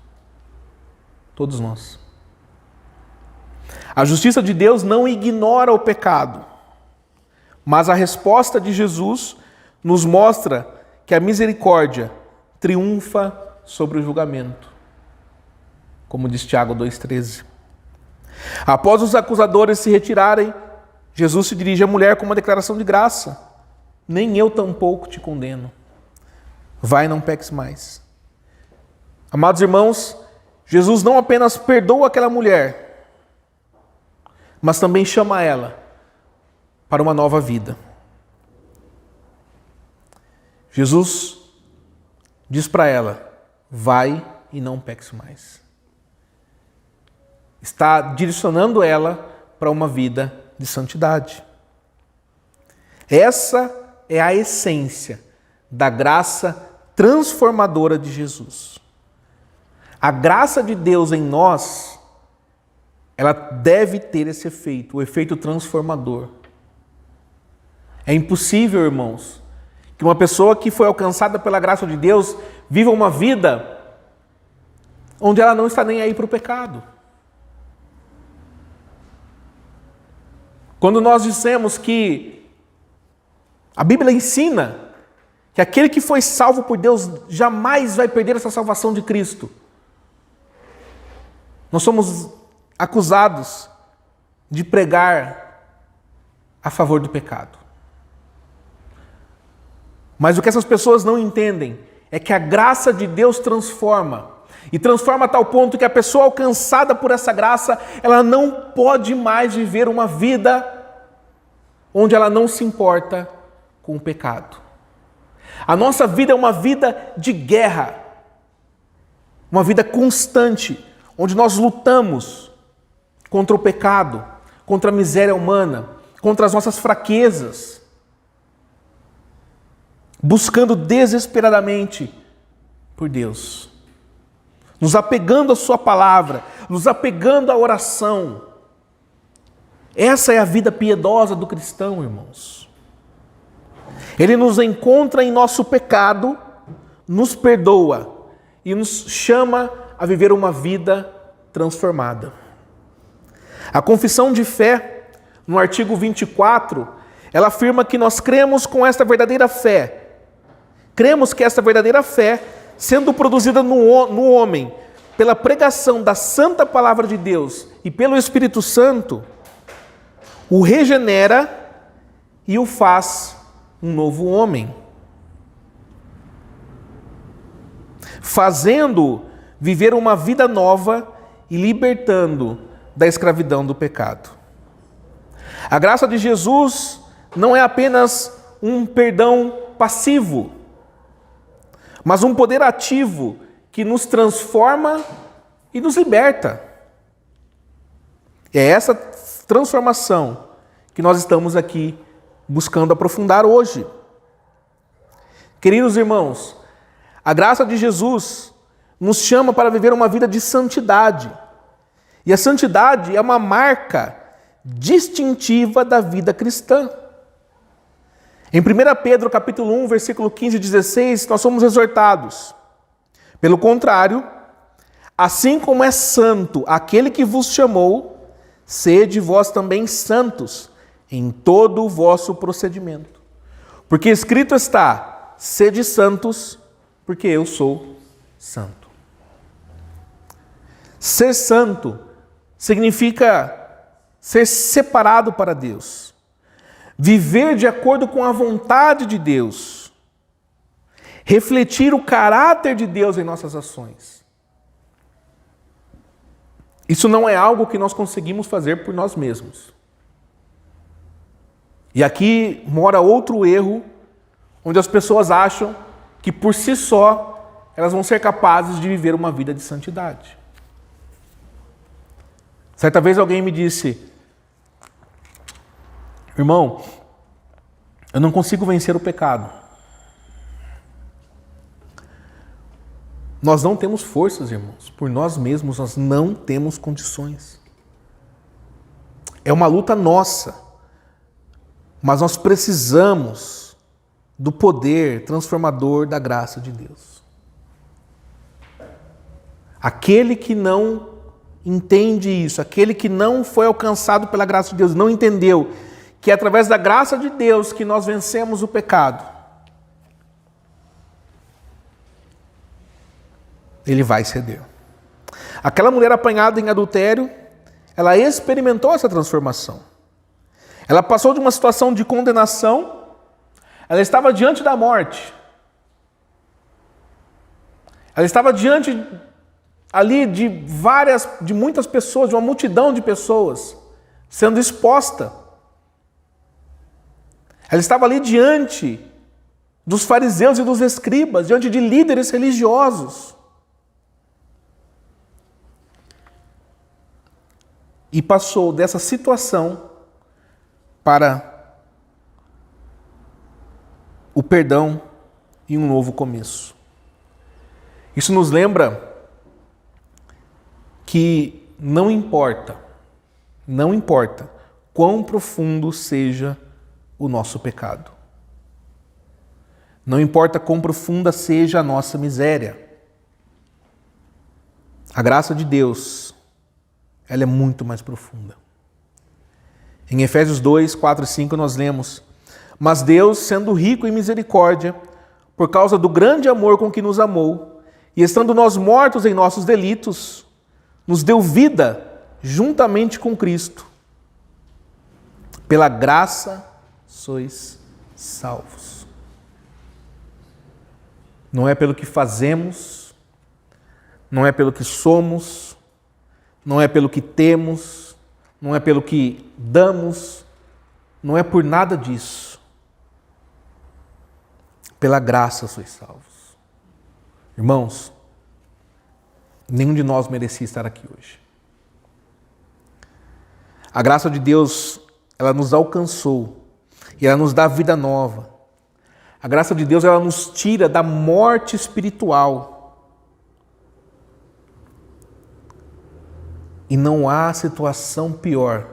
Todos nós. A justiça de Deus não ignora o pecado, mas a resposta de Jesus nos mostra que a misericórdia triunfa sobre o julgamento, como diz Tiago 2,13. Após os acusadores se retirarem, Jesus se dirige à mulher com uma declaração de graça. Nem eu tampouco te condeno. Vai, não peques mais. Amados irmãos, Jesus não apenas perdoa aquela mulher, mas também chama ela para uma nova vida. Jesus diz para ela, vai e não peques mais. Está direcionando ela para uma vida de santidade. Essa é a essência da graça transformadora de Jesus. A graça de Deus em nós, ela deve ter esse efeito, o efeito transformador. É impossível, irmãos, que uma pessoa que foi alcançada pela graça de Deus viva uma vida onde ela não está nem aí para o pecado. Quando nós dissemos que a Bíblia ensina que aquele que foi salvo por Deus jamais vai perder essa salvação de Cristo, nós somos acusados de pregar a favor do pecado. Mas o que essas pessoas não entendem é que a graça de Deus transforma. E transforma a tal ponto que a pessoa alcançada por essa graça, ela não pode mais viver uma vida onde ela não se importa com o pecado. A nossa vida é uma vida de guerra, uma vida constante, onde nós lutamos contra o pecado, contra a miséria humana, contra as nossas fraquezas, buscando desesperadamente por Deus, nos apegando à sua palavra, nos apegando à oração. Essa é a vida piedosa do cristão, irmãos. Ele nos encontra em nosso pecado, nos perdoa e nos chama a viver uma vida transformada. A confissão de fé, no artigo 24, ela afirma que nós cremos com esta verdadeira fé. Cremos que esta verdadeira fé, sendo produzida no homem, pela pregação da santa palavra de Deus e pelo Espírito Santo, o regenera e o faz um novo homem, fazendo viver uma vida nova e libertando da escravidão do pecado. A graça de Jesus não é apenas um perdão passivo, mas um poder ativo que nos transforma e nos liberta. É essa transformação que nós estamos aqui buscando aprofundar hoje. Queridos irmãos, a graça de Jesus nos chama para viver uma vida de santidade. E a santidade é uma marca distintiva da vida cristã. Em 1 Pedro capítulo 1, versículo 15 e 16, nós somos exortados. Pelo contrário, assim como é santo aquele que vos chamou, sede vós também santos em todo o vosso procedimento. Porque escrito está, sede santos, porque eu sou santo. Ser santo significa ser separado para Deus. Viver de acordo com a vontade de Deus. Refletir o caráter de Deus em nossas ações. Isso não é algo que nós conseguimos fazer por nós mesmos. E aqui mora outro erro, onde as pessoas acham que por si só elas vão ser capazes de viver uma vida de santidade. Certa vez alguém me disse: irmão, eu não consigo vencer o pecado. Nós não temos forças, irmãos. Por nós mesmos, nós não temos condições. É uma luta nossa. Mas nós precisamos do poder transformador da graça de Deus. Aquele que não entende isso, aquele que não foi alcançado pela graça de Deus, não entendeu que é através da graça de Deus que nós vencemos o pecado, ele vai ceder. Aquela mulher apanhada em adultério, ela experimentou essa transformação. Ela passou de uma situação de condenação, ela estava diante da morte. Ela estava diante ali de muitas pessoas, de uma multidão de pessoas, sendo exposta. Ela estava ali diante dos fariseus e dos escribas, diante de líderes religiosos. E passou dessa situação para o perdão e um novo começo. Isso nos lembra que não importa quão profundo seja o nosso pecado. Não importa quão profunda seja a nossa miséria. A graça de Deus, ela é muito mais profunda. Em Efésios 2, 4 e 5 nós lemos: mas Deus, sendo rico em misericórdia, por causa do grande amor com que nos amou, e estando nós mortos em nossos delitos, nos deu vida juntamente com Cristo. Pela graça sois salvos. Não é pelo que fazemos, não é pelo que somos, não é pelo que temos, não é pelo que damos, não é por nada disso. Pela graça sois salvos. Irmãos, nenhum de nós merecia estar aqui hoje. A graça de Deus, ela nos alcançou e ela nos dá vida nova. A graça de Deus, ela nos tira da morte espiritual. E não há situação pior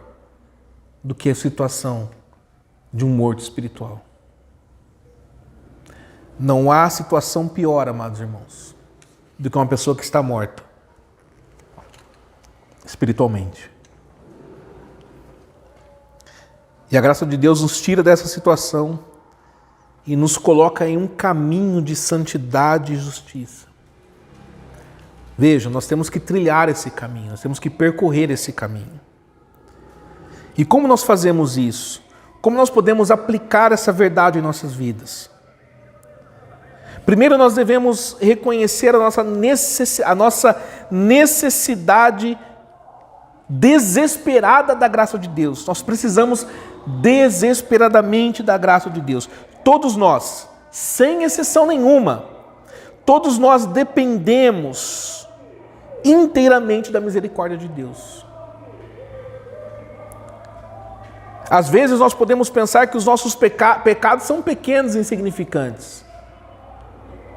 do que a situação de um morto espiritual. Não há situação pior, amados irmãos, do que uma pessoa que está morta espiritualmente. E a graça de Deus nos tira dessa situação e nos coloca em um caminho de santidade e justiça. Veja, nós temos que trilhar esse caminho, nós temos que percorrer esse caminho. E como nós fazemos isso? Como nós podemos aplicar essa verdade em nossas vidas? Primeiro, nós devemos reconhecer a nossa necessidade desesperada da graça de Deus. Nós precisamos desesperadamente da graça de Deus. Todos nós, sem exceção nenhuma, todos nós dependemos inteiramente da misericórdia de Deus. Às vezes nós podemos pensar que os nossos pecados são pequenos e insignificantes.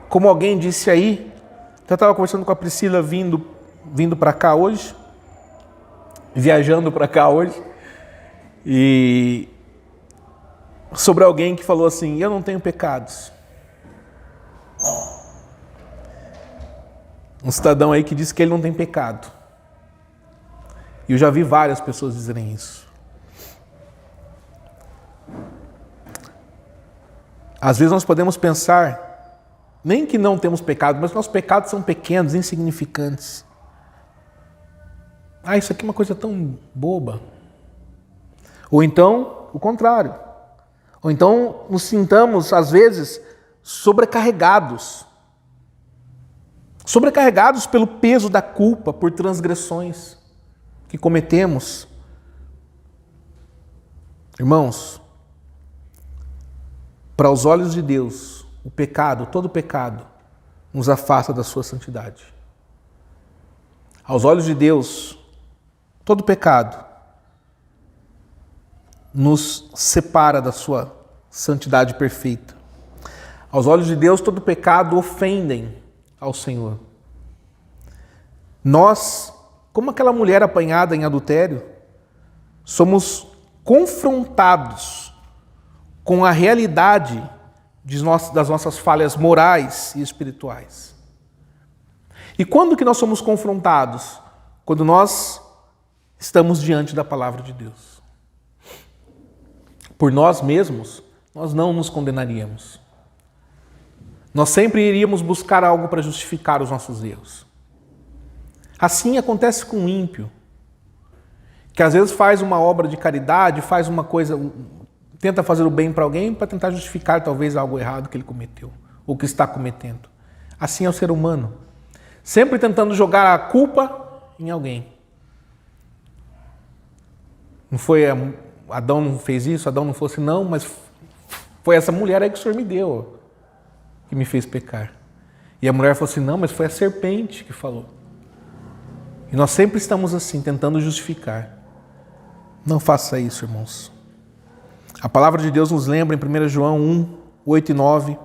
Como alguém disse aí, eu estava conversando com a Priscila vindo para cá hoje, viajando para cá hoje, e sobre alguém que falou assim: eu não tenho pecados. Um cidadão aí que disse que ele não tem pecado. E eu já vi várias pessoas dizerem isso. Às vezes nós podemos pensar, nem que não temos pecado, mas nossos pecados são pequenos, insignificantes. Ah, isso aqui é uma coisa tão boba. Ou então, o contrário. Ou então nos sintamos, às vezes, sobrecarregados. Sobrecarregados pelo peso da culpa, por transgressões que cometemos. Irmãos, para os olhos de Deus, o pecado, todo pecado, nos afasta da sua santidade. Aos olhos de Deus, todo pecado nos separa da sua santidade perfeita. Aos olhos de Deus, todo pecado ofendem ao Senhor. Nós, como aquela mulher apanhada em adultério, somos confrontados com a realidade das nossas falhas morais e espirituais. E quando que nós somos confrontados? Quando nós estamos diante da palavra de Deus. Por nós mesmos, nós não nos condenaríamos. Nós sempre iríamos buscar algo para justificar os nossos erros. Assim acontece com o ímpio, que às vezes faz uma obra de caridade, faz uma coisa, tenta fazer o bem para alguém para tentar justificar talvez algo errado que ele cometeu, ou que está cometendo. Assim é o ser humano, sempre tentando jogar a culpa em alguém. Não foi Adão não fez isso, Adão não fosse não, mas foi essa mulher aí que o Senhor me deu, que me fez pecar. E a mulher falou assim: não, mas foi a serpente que falou. E nós sempre estamos assim, tentando justificar. Não faça isso, irmãos. A palavra de Deus nos lembra em 1 João 1, 8 e 9,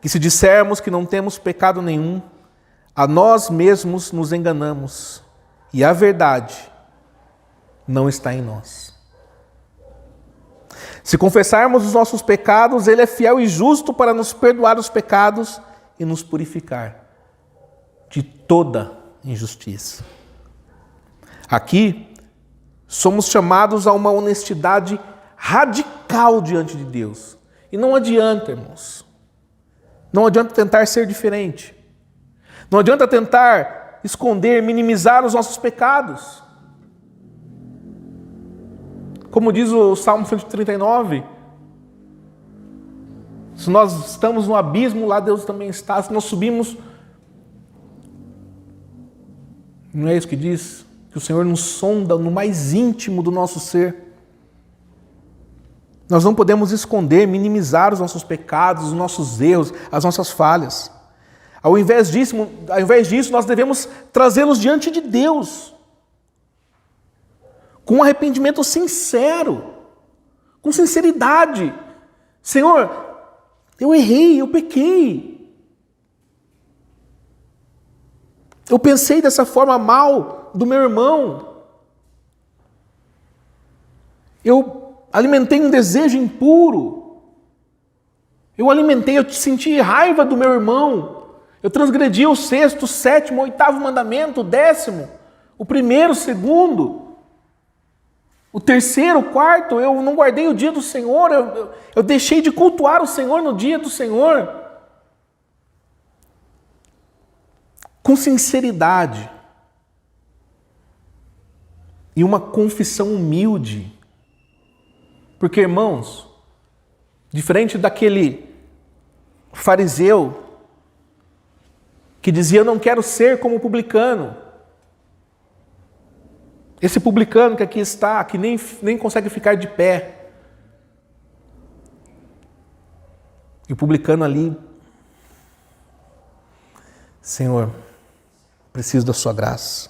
que se dissermos que não temos pecado nenhum, a nós mesmos nos enganamos, e a verdade não está em nós. Se confessarmos os nossos pecados, Ele é fiel e justo para nos perdoar os pecados e nos purificar de toda injustiça. Aqui, somos chamados a uma honestidade radical diante de Deus. E não adianta, irmãos. Não adianta tentar ser diferente. Não adianta tentar esconder, minimizar os nossos pecados. Como diz o Salmo 139, se nós estamos no abismo, lá Deus também está. Se nós subimos, não é isso que diz? Que o Senhor nos sonda no mais íntimo do nosso ser. Nós não podemos esconder, minimizar os nossos pecados, os nossos erros, as nossas falhas. Ao invés disso, nós devemos trazê-los diante de Deus, com um arrependimento sincero, com sinceridade. Senhor, eu errei, eu pequei. Eu pensei dessa forma mal do meu irmão. Eu alimentei um desejo impuro. Eu senti raiva do meu irmão. Eu transgredi o 6º, 7º, 8º mandamento, o 10º, o 1º, o 2º, o 3º, o 4º. Eu não guardei o dia do Senhor. Eu deixei de cultuar o Senhor no dia do Senhor. Com sinceridade e uma confissão humilde. Porque, irmãos, diferente daquele fariseu que dizia: eu não quero ser como o publicano. Esse publicano que aqui está, que nem consegue ficar de pé. E o publicano ali, Senhor, preciso da sua graça.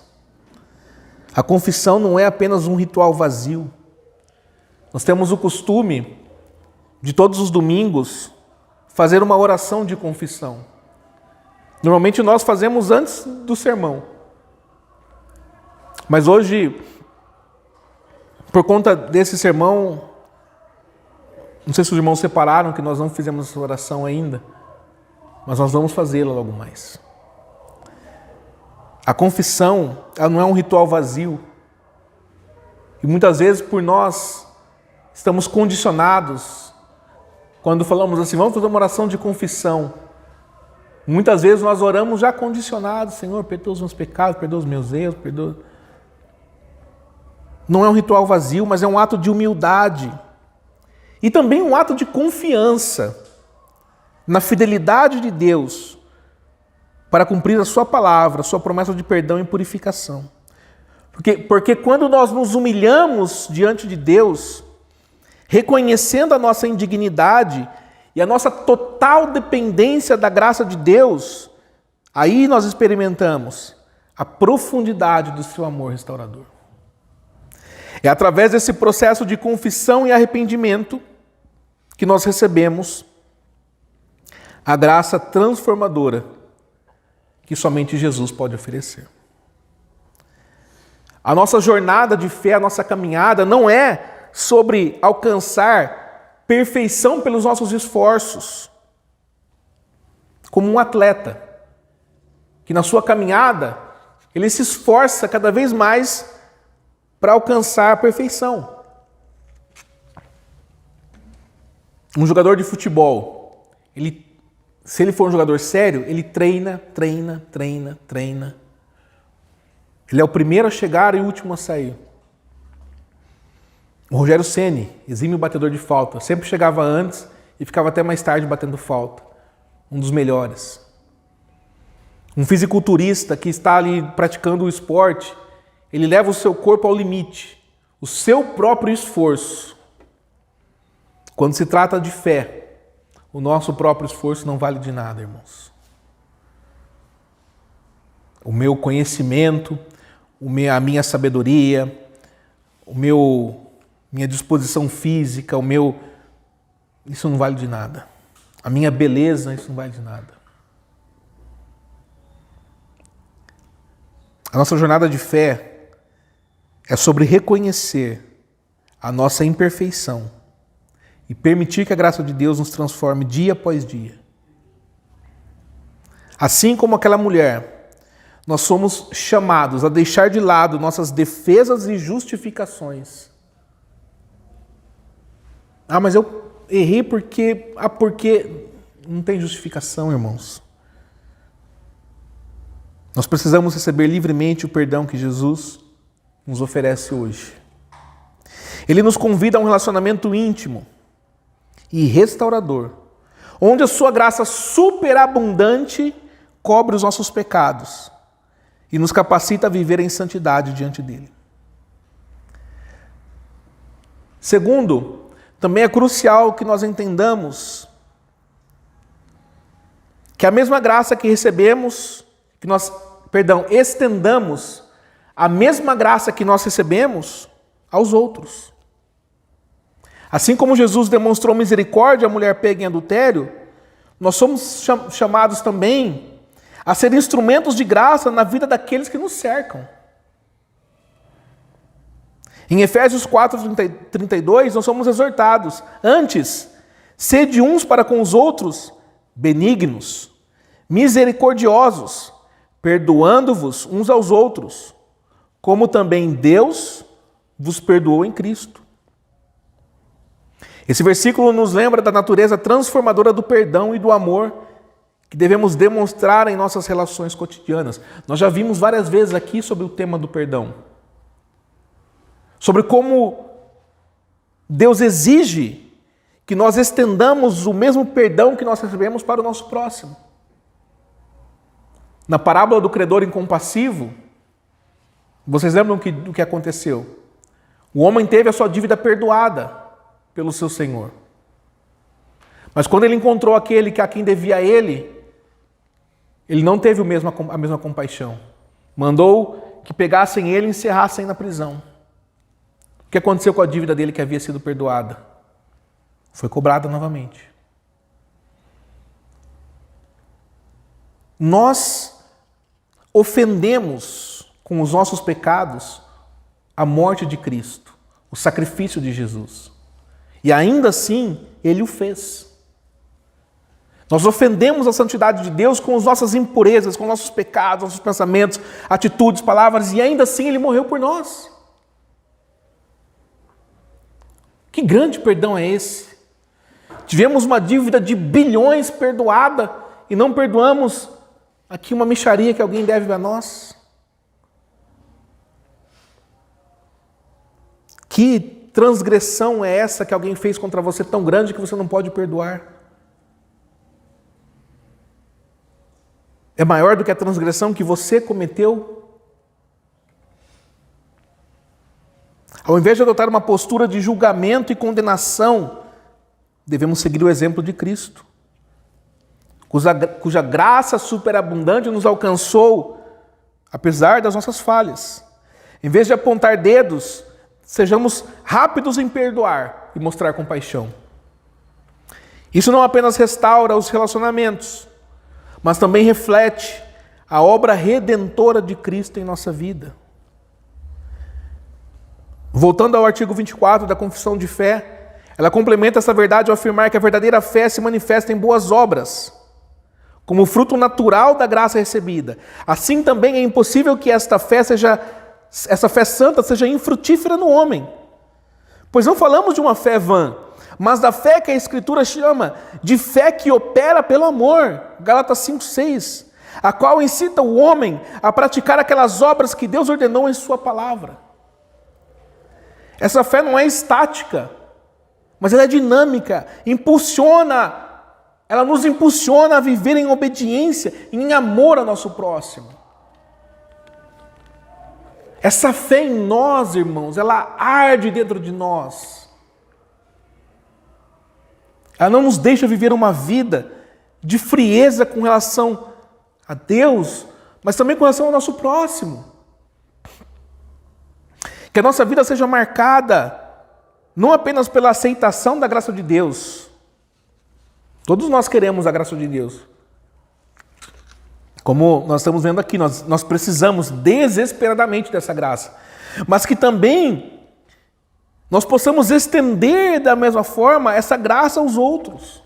A confissão não é apenas um ritual vazio. Nós temos o costume de todos os domingos fazer uma oração de confissão. Normalmente nós fazemos antes do sermão. Mas hoje, por conta desse sermão, não sei se os irmãos separaram que nós não fizemos essa oração ainda, mas nós vamos fazê-la logo mais. A confissão, ela não é um ritual vazio. E muitas vezes por nós estamos condicionados, quando falamos assim, vamos fazer uma oração de confissão. Muitas vezes nós oramos já condicionados, Senhor, perdoa os meus pecados, perdoa os meus erros, perdoa... Não é um ritual vazio, mas é um ato de humildade. E também um ato de confiança na fidelidade de Deus para cumprir a sua palavra, a sua promessa de perdão e purificação. Porque quando nós nos humilhamos diante de Deus, reconhecendo a nossa indignidade e a nossa total dependência da graça de Deus, aí nós experimentamos a profundidade do seu amor restaurador. É através desse processo de confissão e arrependimento que nós recebemos a graça transformadora que somente Jesus pode oferecer. A nossa jornada de fé, a nossa caminhada não é sobre alcançar perfeição pelos nossos esforços. Como um atleta, que na sua caminhada, ele se esforça cada vez mais para alcançar a perfeição. Um jogador de futebol, se ele for um jogador sério, ele treina. Ele é o primeiro a chegar e o último a sair. O Rogério Ceni, exímio batedor de falta, sempre chegava antes e ficava até mais tarde batendo falta. Um dos melhores. Um fisiculturista que está ali praticando o esporte, ele leva o seu corpo ao limite, o seu próprio esforço. Quando se trata de fé, o nosso próprio esforço não vale de nada, irmãos. O meu conhecimento, a minha sabedoria, minha disposição física, isso não vale de nada. A minha beleza, isso não vale de nada. A nossa jornada de fé é sobre reconhecer a nossa imperfeição e permitir que a graça de Deus nos transforme dia após dia. Assim como aquela mulher, nós somos chamados a deixar de lado nossas defesas e justificações. Mas eu errei porque não tem justificação, irmãos. Nós precisamos receber livremente o perdão que Jesus nos oferece hoje. Ele nos convida a um relacionamento íntimo e restaurador, onde a sua graça superabundante cobre os nossos pecados e nos capacita a viver em santidade diante dele. Segundo, também é crucial que nós entendamos que a mesma graça que recebemos, estendamos a mesma graça que nós recebemos aos outros. Assim como Jesus demonstrou misericórdia à mulher pega em adultério, nós somos chamados também a ser instrumentos de graça na vida daqueles que nos cercam. Em Efésios 4:32, nós somos exortados: antes, sede uns para com os outros benignos, misericordiosos, perdoando-vos uns aos outros, como também Deus vos perdoou em Cristo. Esse versículo nos lembra da natureza transformadora do perdão e do amor que devemos demonstrar em nossas relações cotidianas. Nós já vimos várias vezes aqui sobre o tema do perdão. Sobre como Deus exige que nós estendamos o mesmo perdão que nós recebemos para o nosso próximo. Na parábola do credor incompassivo, vocês lembram do que aconteceu? O homem teve a sua dívida perdoada pelo seu senhor. Mas quando ele encontrou aquele a quem devia ele, Ele não teve a mesma compaixão. Mandou que pegassem ele e encerrassem na prisão. O que aconteceu com a dívida dele que havia sido perdoada? Foi cobrada novamente. Nós ofendemos com os nossos pecados a morte de Cristo, o sacrifício de Jesus. E ainda assim, Ele o fez. Nós ofendemos a santidade de Deus com as nossas impurezas, com nossos pecados, nossos pensamentos, atitudes, palavras, e ainda assim Ele morreu por nós. Que grande perdão é esse? Tivemos uma dívida de bilhões perdoada e não perdoamos aqui uma mixaria que alguém deve a nós. Que transgressão é essa que alguém fez contra você tão grande que você não pode perdoar? É maior do que a transgressão que você cometeu? Ao invés de adotar uma postura de julgamento e condenação, devemos seguir o exemplo de Cristo, cuja graça superabundante nos alcançou, apesar das nossas falhas. Em vez de apontar dedos, sejamos rápidos em perdoar e mostrar compaixão. Isso não apenas restaura os relacionamentos, mas também reflete a obra redentora de Cristo em nossa vida. Voltando ao artigo 24 da Confissão de Fé, ela complementa essa verdade ao afirmar que a verdadeira fé se manifesta em boas obras, como fruto natural da graça recebida. Assim também é impossível que essa fé santa seja infrutífera no homem. Pois não falamos de uma fé vã, mas da fé que a Escritura chama de fé que opera pelo amor, Gálatas 5:6, a qual incita o homem a praticar aquelas obras que Deus ordenou em sua palavra. Essa fé não é estática, mas ela é dinâmica, ela nos impulsiona a viver em obediência, em amor ao nosso próximo. Essa fé em nós, irmãos, ela arde dentro de nós. Ela não nos deixa viver uma vida de frieza com relação a Deus, mas também com relação ao nosso próximo. Que a nossa vida seja marcada não apenas pela aceitação da graça de Deus. Todos nós queremos a graça de Deus. Como nós estamos vendo aqui, nós precisamos desesperadamente dessa graça. Mas que também nós possamos estender da mesma forma essa graça aos outros.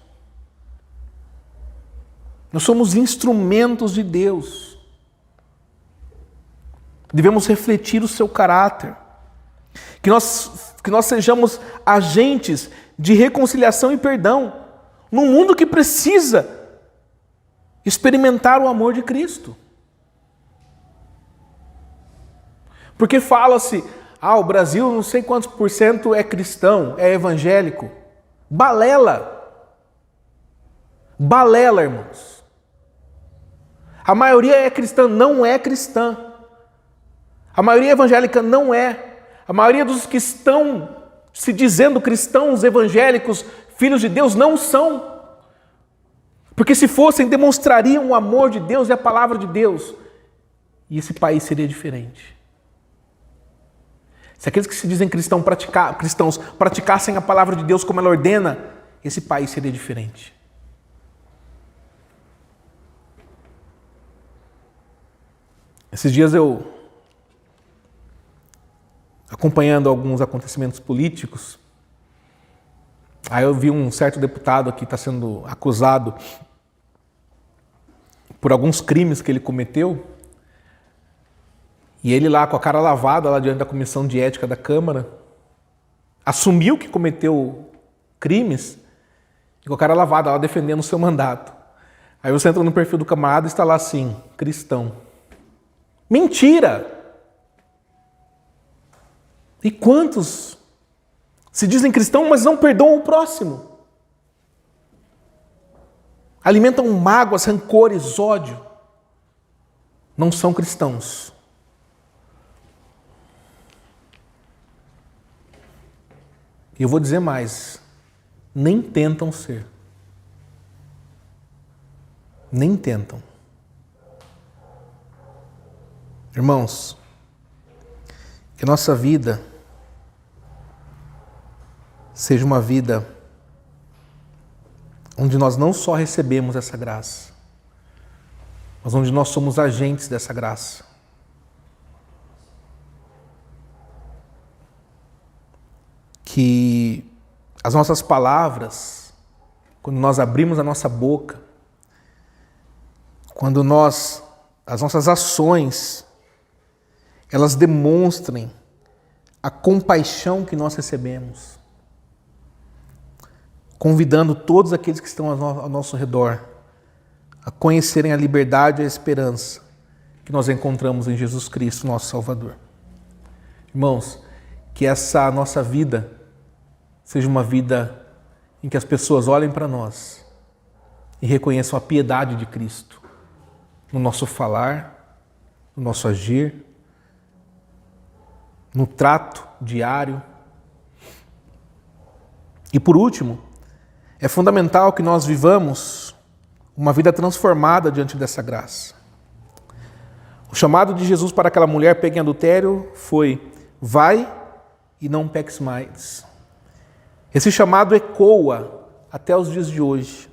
Nós somos instrumentos de Deus. Devemos refletir o seu caráter. Que nós sejamos agentes de reconciliação e perdão num mundo que precisa experimentar o amor de Cristo. Porque fala-se, o Brasil não sei quantos por cento é cristão, é evangélico. Balela. Balela, irmãos. A maioria é cristã, não é cristã. A maioria evangélica não é. A maioria dos que estão se dizendo cristãos evangélicos, filhos de Deus, não são. Porque se fossem, demonstrariam o amor de Deus e a palavra de Deus. E esse país seria diferente. Se aqueles que se dizem cristãos praticassem a palavra de Deus como ela ordena, esse país seria diferente. Esses dias eu, acompanhando alguns acontecimentos políticos, aí eu vi um certo deputado que está sendo acusado por alguns crimes que ele cometeu, e ele lá com a cara lavada lá diante da comissão de ética da Câmara, assumiu que cometeu crimes, e com a cara lavada lá defendendo o seu mandato. Aí você entra no perfil do camarada e está lá assim, cristão. Mentira! E quantos se dizem cristãos, mas não perdoam o próximo? Alimentam mágoas, rancores, ódio. Não são cristãos. E eu vou dizer mais, nem tentam ser. Nem tentam. Irmãos, que a nossa vida seja uma vida onde nós não só recebemos essa graça, mas onde nós somos agentes dessa graça. Que as nossas palavras, quando nós abrimos a nossa boca, quando as nossas ações, elas demonstrem a compaixão que nós recebemos, convidando todos aqueles que estão ao nosso redor a conhecerem a liberdade e a esperança que nós encontramos em Jesus Cristo, nosso Salvador. Irmãos, que essa nossa vida seja uma vida em que as pessoas olhem para nós e reconheçam a piedade de Cristo no nosso falar, no nosso agir, no trato diário. E por último, é fundamental que nós vivamos uma vida transformada diante dessa graça. O chamado de Jesus para aquela mulher pega em adultério foi: vai e não peques mais. Esse chamado ecoa até os dias de hoje.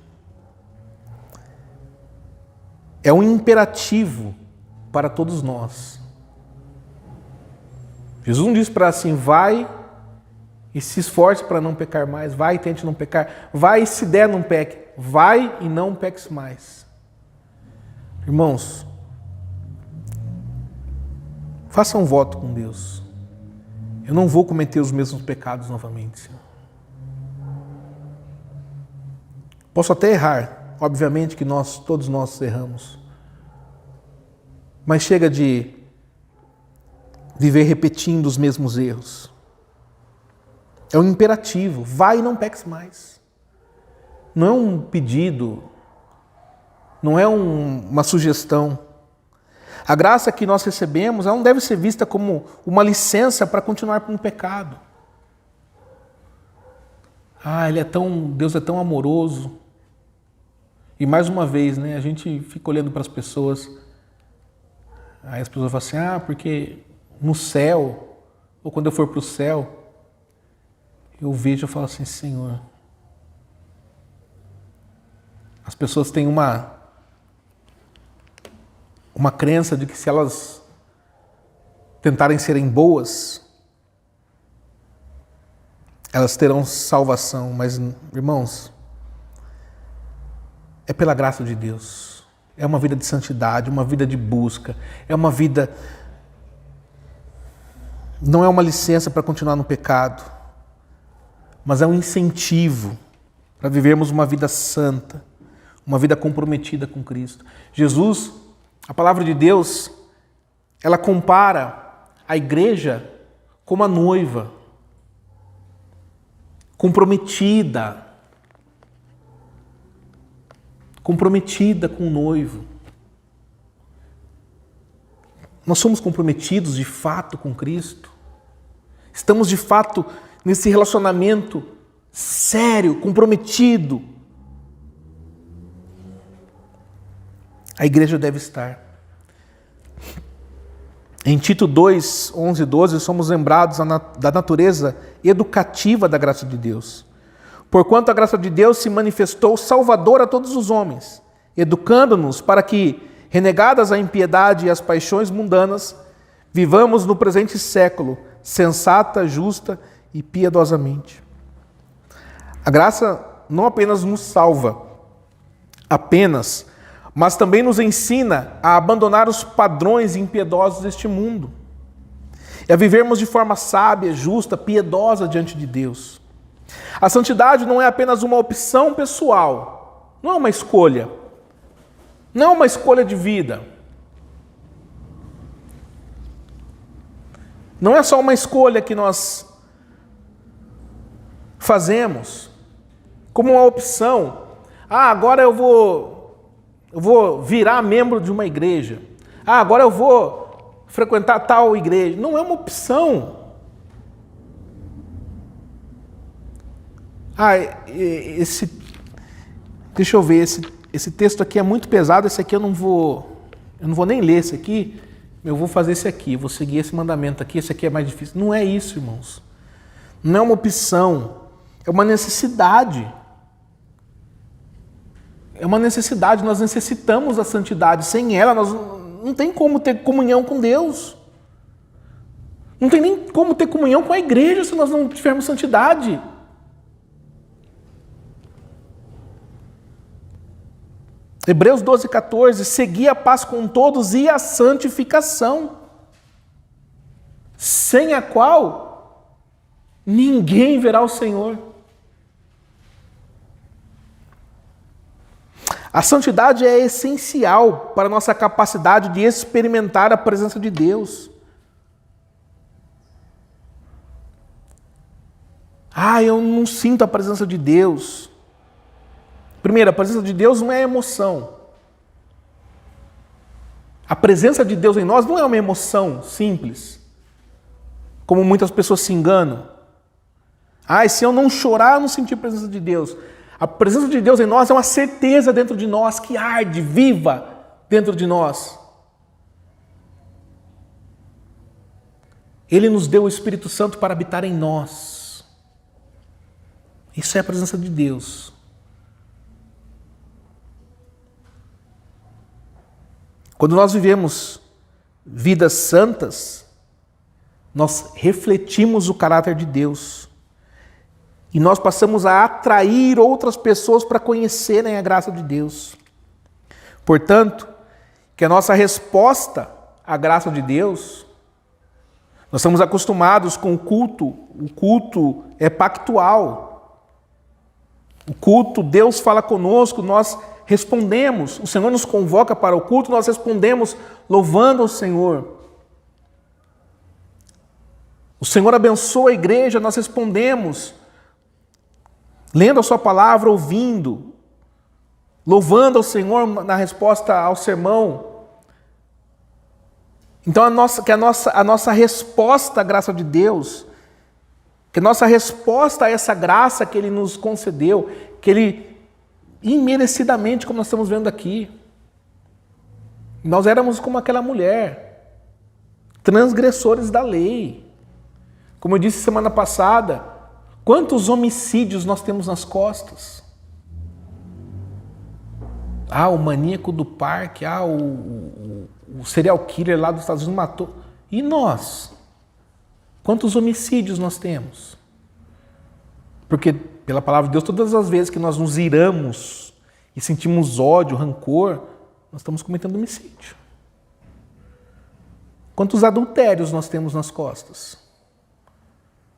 É um imperativo para todos nós. Jesus não diz para assim: vai e se esforce para não pecar mais, vai e tente não pecar, vai e se der não peque, vai e não peques mais. Irmãos, faça um voto com Deus. Eu não vou cometer os mesmos pecados novamente, Senhor. Posso até errar, obviamente que todos nós erramos. Mas chega de viver repetindo os mesmos erros. É um imperativo, vai e não peques mais. Não é um pedido, não é uma sugestão. A graça que nós recebemos, ela não deve ser vista como uma licença para continuar no pecado. Deus é tão amoroso. E mais uma vez, a gente fica olhando para as pessoas, aí as pessoas falam assim: porque no céu, ou quando eu for para o céu, eu vejo e falo assim: Senhor, as pessoas têm uma crença de que se elas tentarem serem boas, elas terão salvação. Mas, irmãos, é pela graça de Deus. É uma vida de santidade, uma vida de busca. É uma vida... Não é uma licença para continuar no pecado, mas é um incentivo para vivermos uma vida santa, uma vida comprometida com Cristo. Jesus, a palavra de Deus, ela compara a igreja como a noiva, comprometida com o noivo. Nós somos comprometidos de fato com Cristo? Estamos de fato nesse relacionamento sério, comprometido? A igreja deve estar. Em Tito 2, 11 e 12, somos lembrados da natureza educativa da graça de Deus. Porquanto a graça de Deus se manifestou salvadora a todos os homens, educando-nos para que, renegadas a impiedade e as paixões mundanas, vivamos no presente século, sensata, justa e piedosamente. A graça não apenas nos salva, mas também nos ensina a abandonar os padrões impiedosos deste mundo e a vivermos de forma sábia, justa, piedosa diante de Deus. A santidade não é apenas uma opção pessoal, não é uma escolha, não é uma escolha de vida. Não é só uma escolha que nós fazemos como uma opção. Agora eu vou virar membro de uma igreja. Agora eu vou frequentar tal igreja. Não é uma opção. Deixa eu ver, esse texto aqui é muito pesado, esse aqui eu não vou nem ler esse aqui, eu vou fazer esse aqui, eu vou seguir esse mandamento aqui, esse aqui é mais difícil. Não é isso, irmãos. Não é uma opção, é uma necessidade. É uma necessidade, nós necessitamos da santidade. Sem ela, nós não tem como ter comunhão com Deus. Não tem nem como ter comunhão com a igreja se nós não tivermos santidade. Hebreus 12:14, segui a paz com todos e a santificação, sem a qual ninguém verá o Senhor. A santidade é essencial para a nossa capacidade de experimentar a presença de Deus. Eu não sinto a presença de Deus. Primeiro, a presença de Deus não é emoção. A presença de Deus em nós não é uma emoção simples, como muitas pessoas se enganam. Se eu não chorar, eu não senti a presença de Deus. A presença de Deus em nós é uma certeza dentro de nós, que arde, viva dentro de nós. Ele nos deu o Espírito Santo para habitar em nós. Isso é a presença de Deus. Quando nós vivemos vidas santas, nós refletimos o caráter de Deus. E nós passamos a atrair outras pessoas para conhecerem a graça de Deus. Portanto, que a nossa resposta à graça de Deus, nós estamos acostumados com o culto é pactual. O culto, Deus fala conosco, nós respondemos. O Senhor nos convoca para o culto, nós respondemos louvando ao Senhor. O Senhor abençoa a igreja, nós respondemos lendo a sua palavra, ouvindo, louvando ao Senhor na resposta ao sermão. Então a nossa resposta à graça de Deus, que a nossa resposta a essa graça que Ele nos concedeu, que Ele imerecidamente, como nós estamos vendo aqui, nós éramos como aquela mulher, transgressores da lei. Como eu disse semana passada, quantos homicídios nós temos nas costas? O maníaco do parque, o serial killer lá dos Estados Unidos matou. E nós? Quantos homicídios nós temos? Porque, pela palavra de Deus, todas as vezes que nós nos iramos e sentimos ódio, rancor, nós estamos cometendo homicídio. Quantos adultérios nós temos nas costas?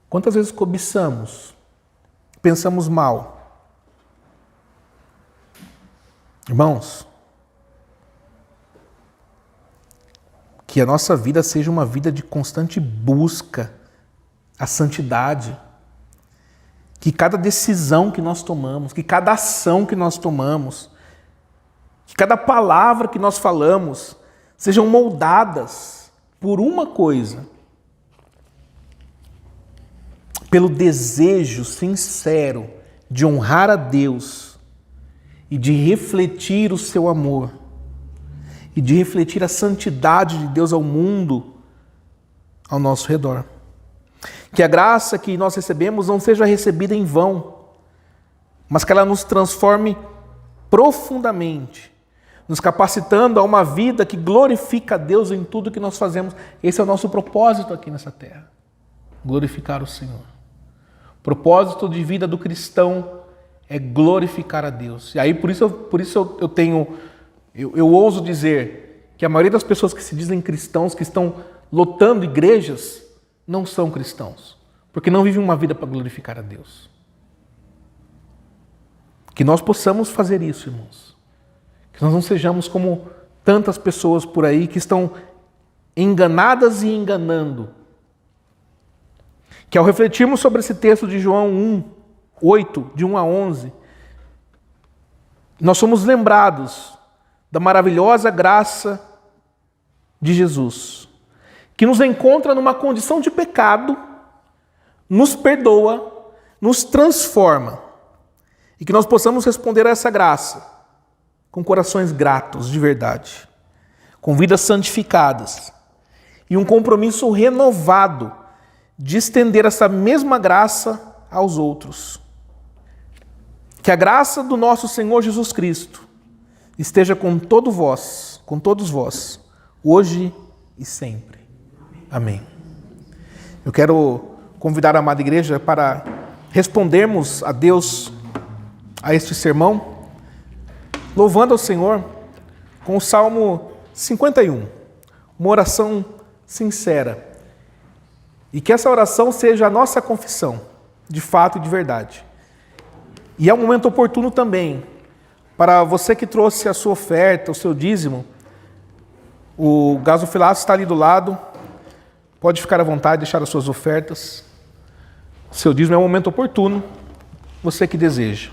Quantas vezes cobiçamos, pensamos mal? Irmãos, que a nossa vida seja uma vida de constante busca à santidade. Que cada decisão que nós tomamos, que cada ação que nós tomamos, que cada palavra que nós falamos, sejam moldadas por uma coisa: pelo desejo sincero de honrar a Deus e de refletir o seu amor e de refletir a santidade de Deus ao mundo ao nosso redor. Que a graça que nós recebemos não seja recebida em vão, mas que ela nos transforme profundamente, nos capacitando a uma vida que glorifica a Deus em tudo que nós fazemos. Esse é o nosso propósito aqui nessa terra, glorificar o Senhor. O propósito de vida do cristão é glorificar a Deus. E aí por isso eu ouso dizer que a maioria das pessoas que se dizem cristãos, que estão lotando igrejas, não são cristãos, porque não vivem uma vida para glorificar a Deus. Que nós possamos fazer isso, irmãos. Que nós não sejamos como tantas pessoas por aí que estão enganadas e enganando. Que ao refletirmos sobre esse texto de João 1:8, de 1 a 11, nós somos lembrados da maravilhosa graça de Jesus, que nos encontra numa condição de pecado, nos perdoa, nos transforma, e que nós possamos responder a essa graça com corações gratos de verdade, com vidas santificadas, e um compromisso renovado de estender essa mesma graça aos outros. Que a graça do nosso Senhor Jesus Cristo esteja com todos vós, hoje e sempre. Amém. Eu quero convidar a amada igreja para respondermos a Deus a este sermão, louvando ao Senhor com o Salmo 51, uma oração sincera. E que essa oração seja a nossa confissão, de fato e de verdade. E é um momento oportuno também, para você que trouxe a sua oferta, o seu dízimo, o gasofilaço está ali do lado, pode ficar à vontade, deixar as suas ofertas. O seu dízimo é um momento oportuno, você que deseja.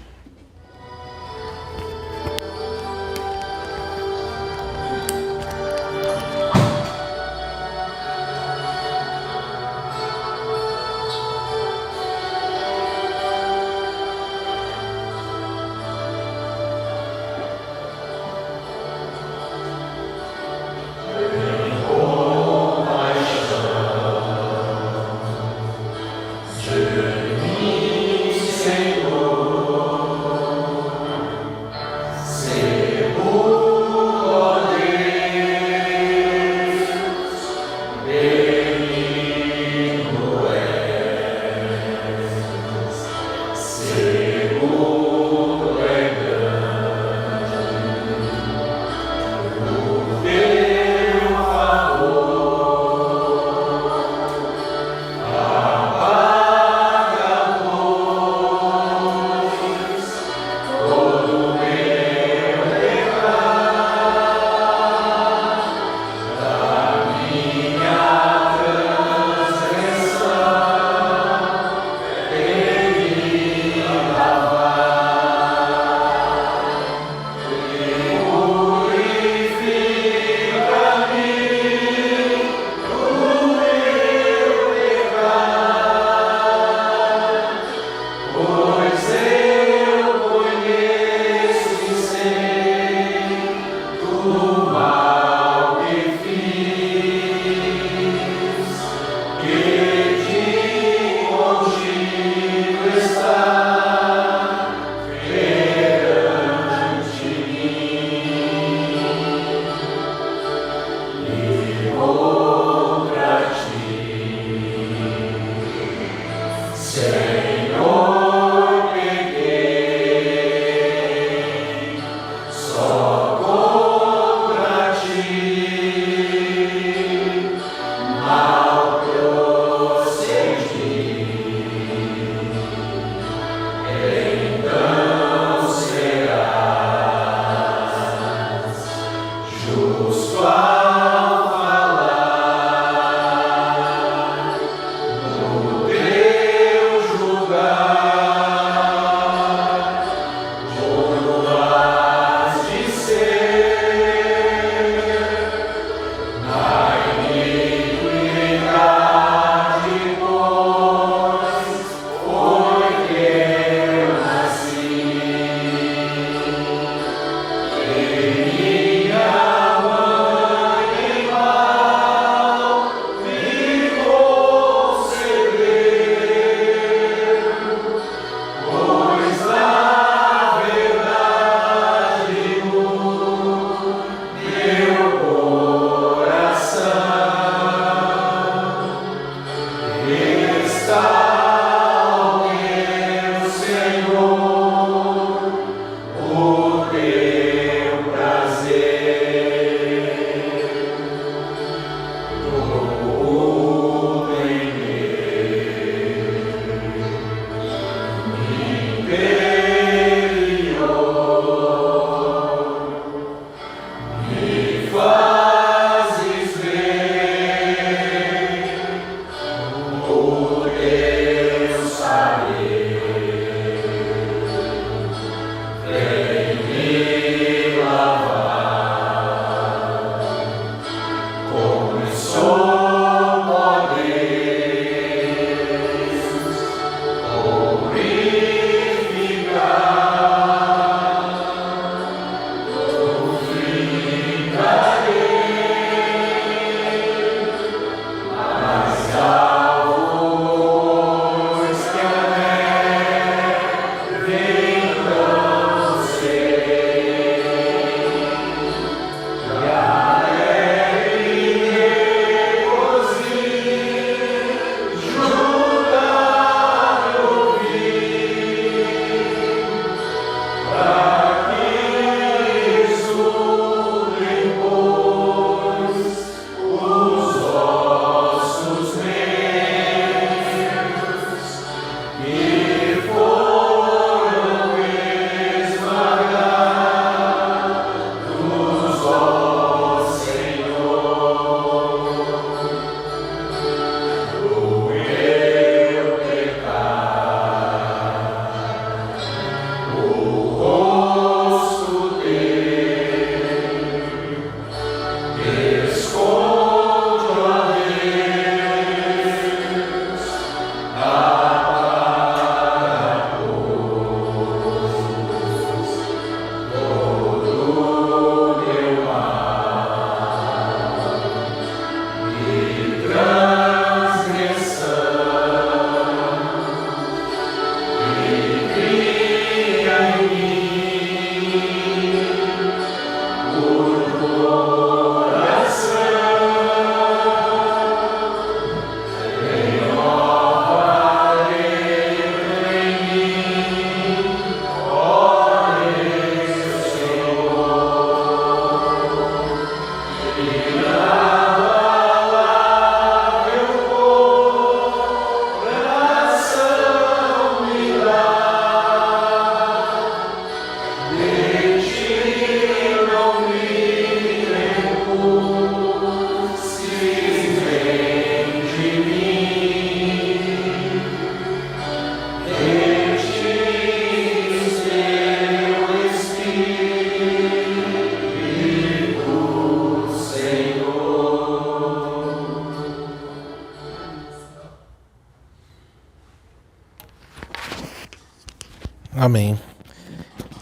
Amém.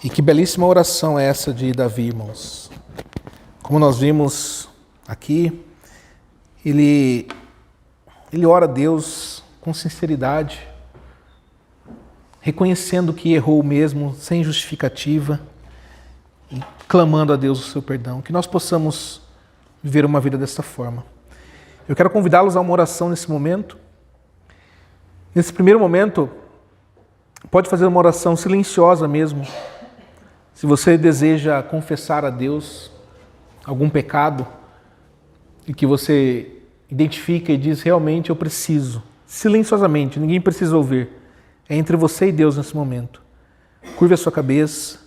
E que belíssima oração é essa de Davi, irmãos. Como nós vimos aqui, ele ora a Deus com sinceridade, reconhecendo que errou mesmo, sem justificativa, e clamando a Deus o seu perdão. Que nós possamos viver uma vida dessa forma. Eu quero convidá-los a uma oração nesse momento. Nesse primeiro momento, pode fazer uma oração silenciosa mesmo. Se você deseja confessar a Deus algum pecado e que você identifica e diz, realmente eu preciso, silenciosamente, ninguém precisa ouvir. É entre você e Deus nesse momento. Curve a sua cabeça,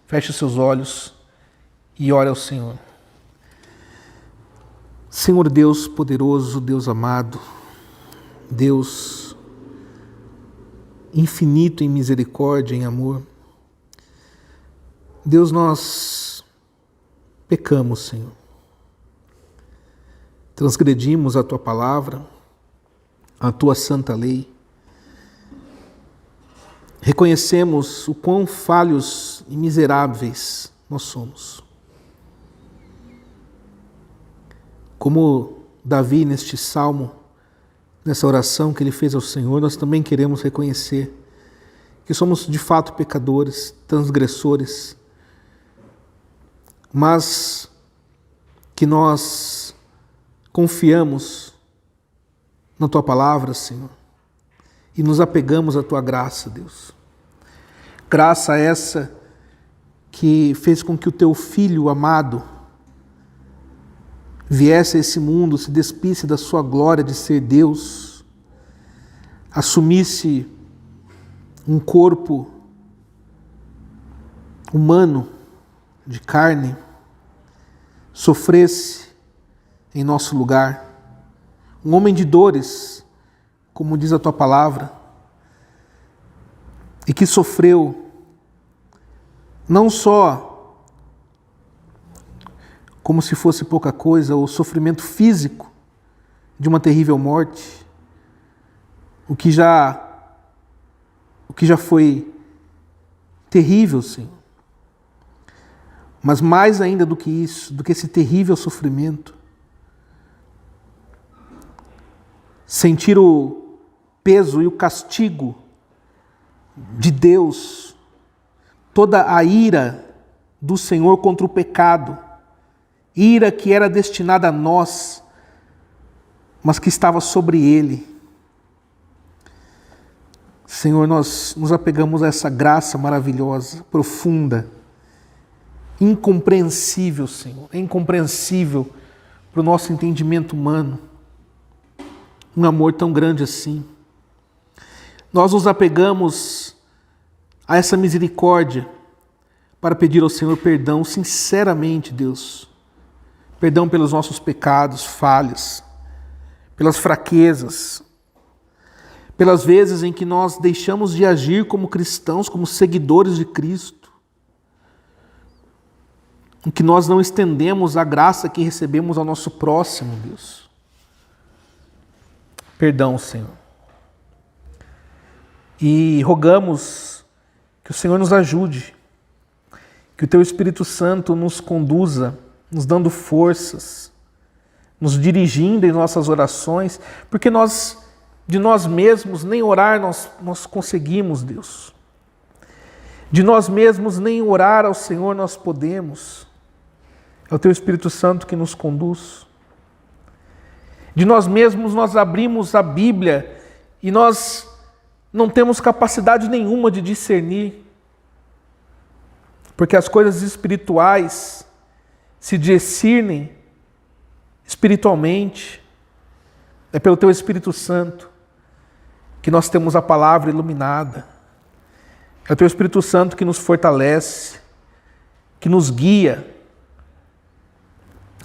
feche os seus olhos e ore ao Senhor. Senhor Deus poderoso, Deus amado, Deus infinito em misericórdia, em amor. Deus, nós pecamos, Senhor. Transgredimos a Tua palavra, a Tua santa lei. Reconhecemos o quão falhos e miseráveis nós somos. Como Davi, neste salmo, nessa oração que ele fez ao Senhor, nós também queremos reconhecer que somos de fato pecadores, transgressores, mas que nós confiamos na Tua palavra, Senhor, e nos apegamos à Tua graça, Deus. Graça essa que fez com que o Teu Filho amado viesse a esse mundo, se despisse da sua glória de ser Deus, assumisse um corpo humano, de carne, sofresse em nosso lugar, um homem de dores, como diz a Tua palavra, e que sofreu não só como se fosse pouca coisa, o sofrimento físico de uma terrível morte, o que já foi terrível, Senhor. Mas mais ainda do que isso, do que esse terrível sofrimento, sentir o peso e o castigo de Deus, toda a ira do Senhor contra o pecado, ira que era destinada a nós, mas que estava sobre Ele. Senhor, nós nos apegamos a essa graça maravilhosa, profunda, incompreensível, Senhor, incompreensível para o nosso entendimento humano, um amor tão grande assim. Nós nos apegamos a essa misericórdia para pedir ao Senhor perdão sinceramente, Deus. Perdão pelos nossos pecados, falhas, pelas fraquezas, pelas vezes em que nós deixamos de agir como cristãos, como seguidores de Cristo, em que nós não estendemos a graça que recebemos ao nosso próximo, Deus. Perdão, Senhor. E rogamos que o Senhor nos ajude, que o Teu Espírito Santo nos conduza, nos dando forças, nos dirigindo em nossas orações, porque de nós mesmos, nem orar nós conseguimos, Deus. De nós mesmos, nem orar ao Senhor nós podemos. É o Teu Espírito Santo que nos conduz. De nós mesmos, nós abrimos a Bíblia e nós não temos capacidade nenhuma de discernir, porque as coisas espirituais se discernem espiritualmente. É pelo Teu Espírito Santo que nós temos a palavra iluminada. É o Teu Espírito Santo que nos fortalece, que nos guia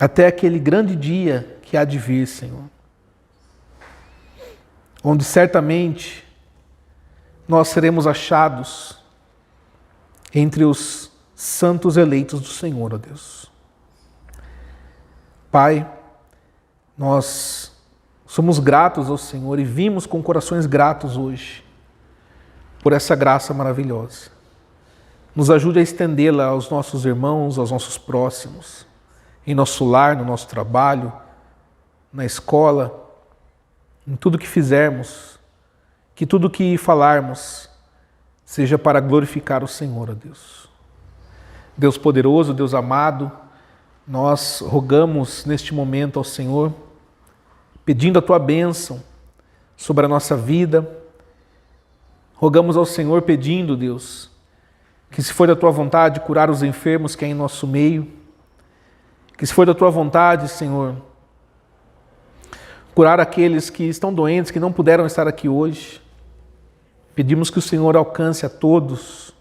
até aquele grande dia que há de vir, Senhor. Onde certamente nós seremos achados entre os santos eleitos do Senhor, ó Deus. Pai, nós somos gratos ao Senhor e vimos com corações gratos hoje por essa graça maravilhosa. nos ajude a estendê-la aos nossos irmãos, aos nossos próximos, em nosso lar, no nosso trabalho, na escola, em tudo que fizermos, que tudo que falarmos seja para glorificar o Senhor, ó Deus. Deus poderoso, Deus amado, nós rogamos neste momento ao Senhor, pedindo a Tua bênção sobre a nossa vida. Rogamos ao Senhor pedindo, Deus, que se for da Tua vontade curar os enfermos que há em nosso meio, que se for da Tua vontade, Senhor, curar aqueles que estão doentes, que não puderam estar aqui hoje. Pedimos que o Senhor alcance a todos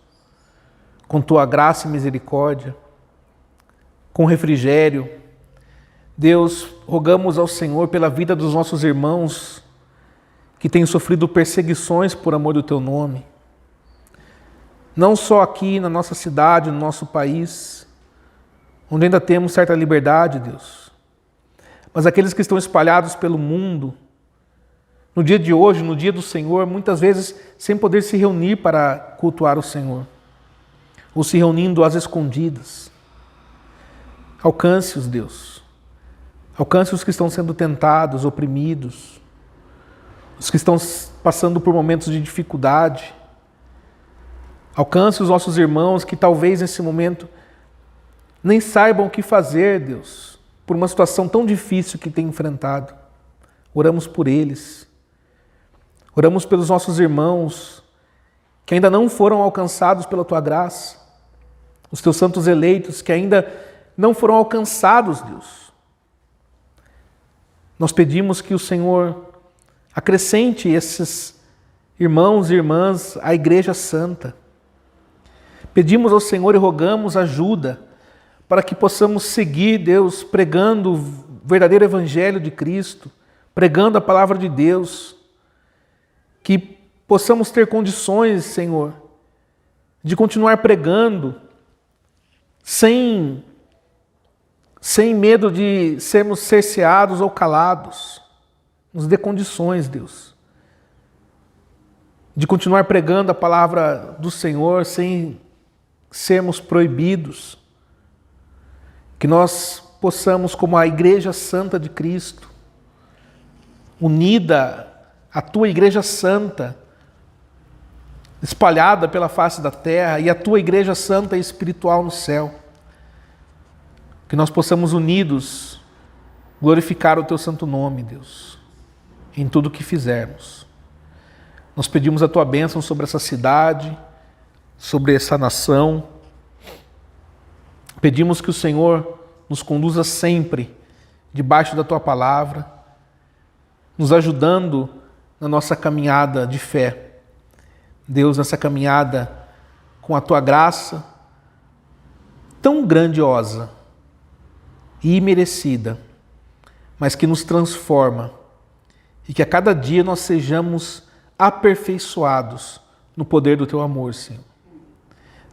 com Tua graça e misericórdia, com refrigério. Deus, rogamos ao Senhor pela vida dos nossos irmãos que têm sofrido perseguições por amor do Teu nome. Não só aqui na nossa cidade, no nosso país, onde ainda temos certa liberdade, Deus, mas aqueles que estão espalhados pelo mundo, no dia de hoje, no dia do Senhor, muitas vezes sem poder se reunir para cultuar o Senhor, ou se reunindo às escondidas. Alcance-os, Deus. Alcance os que estão sendo tentados, oprimidos, os que estão passando por momentos de dificuldade. Alcance os nossos irmãos que talvez nesse momento nem saibam o que fazer, Deus, por uma situação tão difícil que têm enfrentado. Oramos por eles. Oramos pelos nossos irmãos que ainda não foram alcançados pela Tua graça, os Teus santos eleitos que ainda não foram alcançados, Deus. Nós pedimos que o Senhor acrescente esses irmãos e irmãs à Igreja Santa. Pedimos ao Senhor e rogamos ajuda para que possamos seguir, Deus, pregando o verdadeiro Evangelho de Cristo, pregando a Palavra de Deus, que possamos ter condições, Senhor, de continuar pregando sem medo de sermos cerceados ou calados. Nos dê condições, Deus, de continuar pregando a palavra do Senhor sem sermos proibidos. Que nós possamos, como a Igreja Santa de Cristo, unida à Tua Igreja Santa, espalhada pela face da terra, e a Tua Igreja Santa e espiritual no céu, que nós possamos unidos glorificar o Teu santo nome, Deus, em tudo que fizermos. Nós pedimos a Tua bênção sobre essa cidade, sobre essa nação. Pedimos que o Senhor nos conduza sempre debaixo da Tua palavra, nos ajudando na nossa caminhada de fé. Deus, nessa caminhada com a Tua graça tão grandiosa e imerecida, mas que nos transforma e que a cada dia nós sejamos aperfeiçoados no poder do Teu amor, Senhor.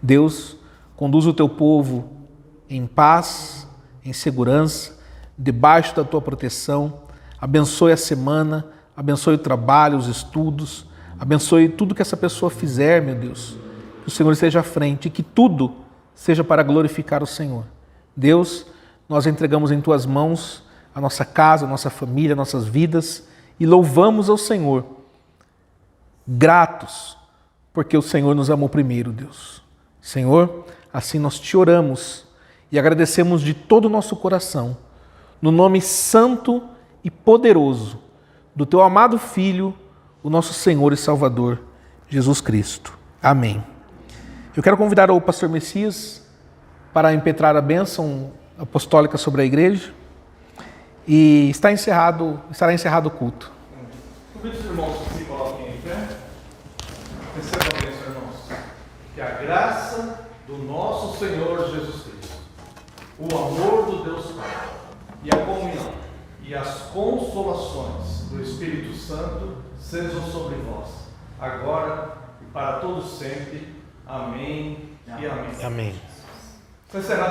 Deus, conduz o Teu povo em paz, em segurança, debaixo da Tua proteção. Abençoe a semana, abençoe o trabalho, os estudos, abençoe tudo que essa pessoa fizer, meu Deus. Que o Senhor esteja à frente e que tudo seja para glorificar o Senhor. Deus, nós entregamos em Tuas mãos a nossa casa, a nossa família, nossas vidas e louvamos ao Senhor, gratos, porque o Senhor nos amou primeiro, Deus. Senhor, assim nós Te oramos e agradecemos de todo o nosso coração, no nome santo e poderoso do Teu amado Filho, o nosso Senhor e Salvador, Jesus Cristo. Amém. Eu quero convidar o pastor Messias para impetrar a bênção apostólica sobre a igreja e estará encerrado o culto. Convido os irmãos que se coloquem em pé. Recebam a bênção, irmãos. Que a graça do nosso Senhor Jesus Cristo, o amor do Deus Pai e a comunhão e as consolações do Espírito Santo sejam sobre vós, agora e para todos sempre. Amém e amém. Amém. Encerrado.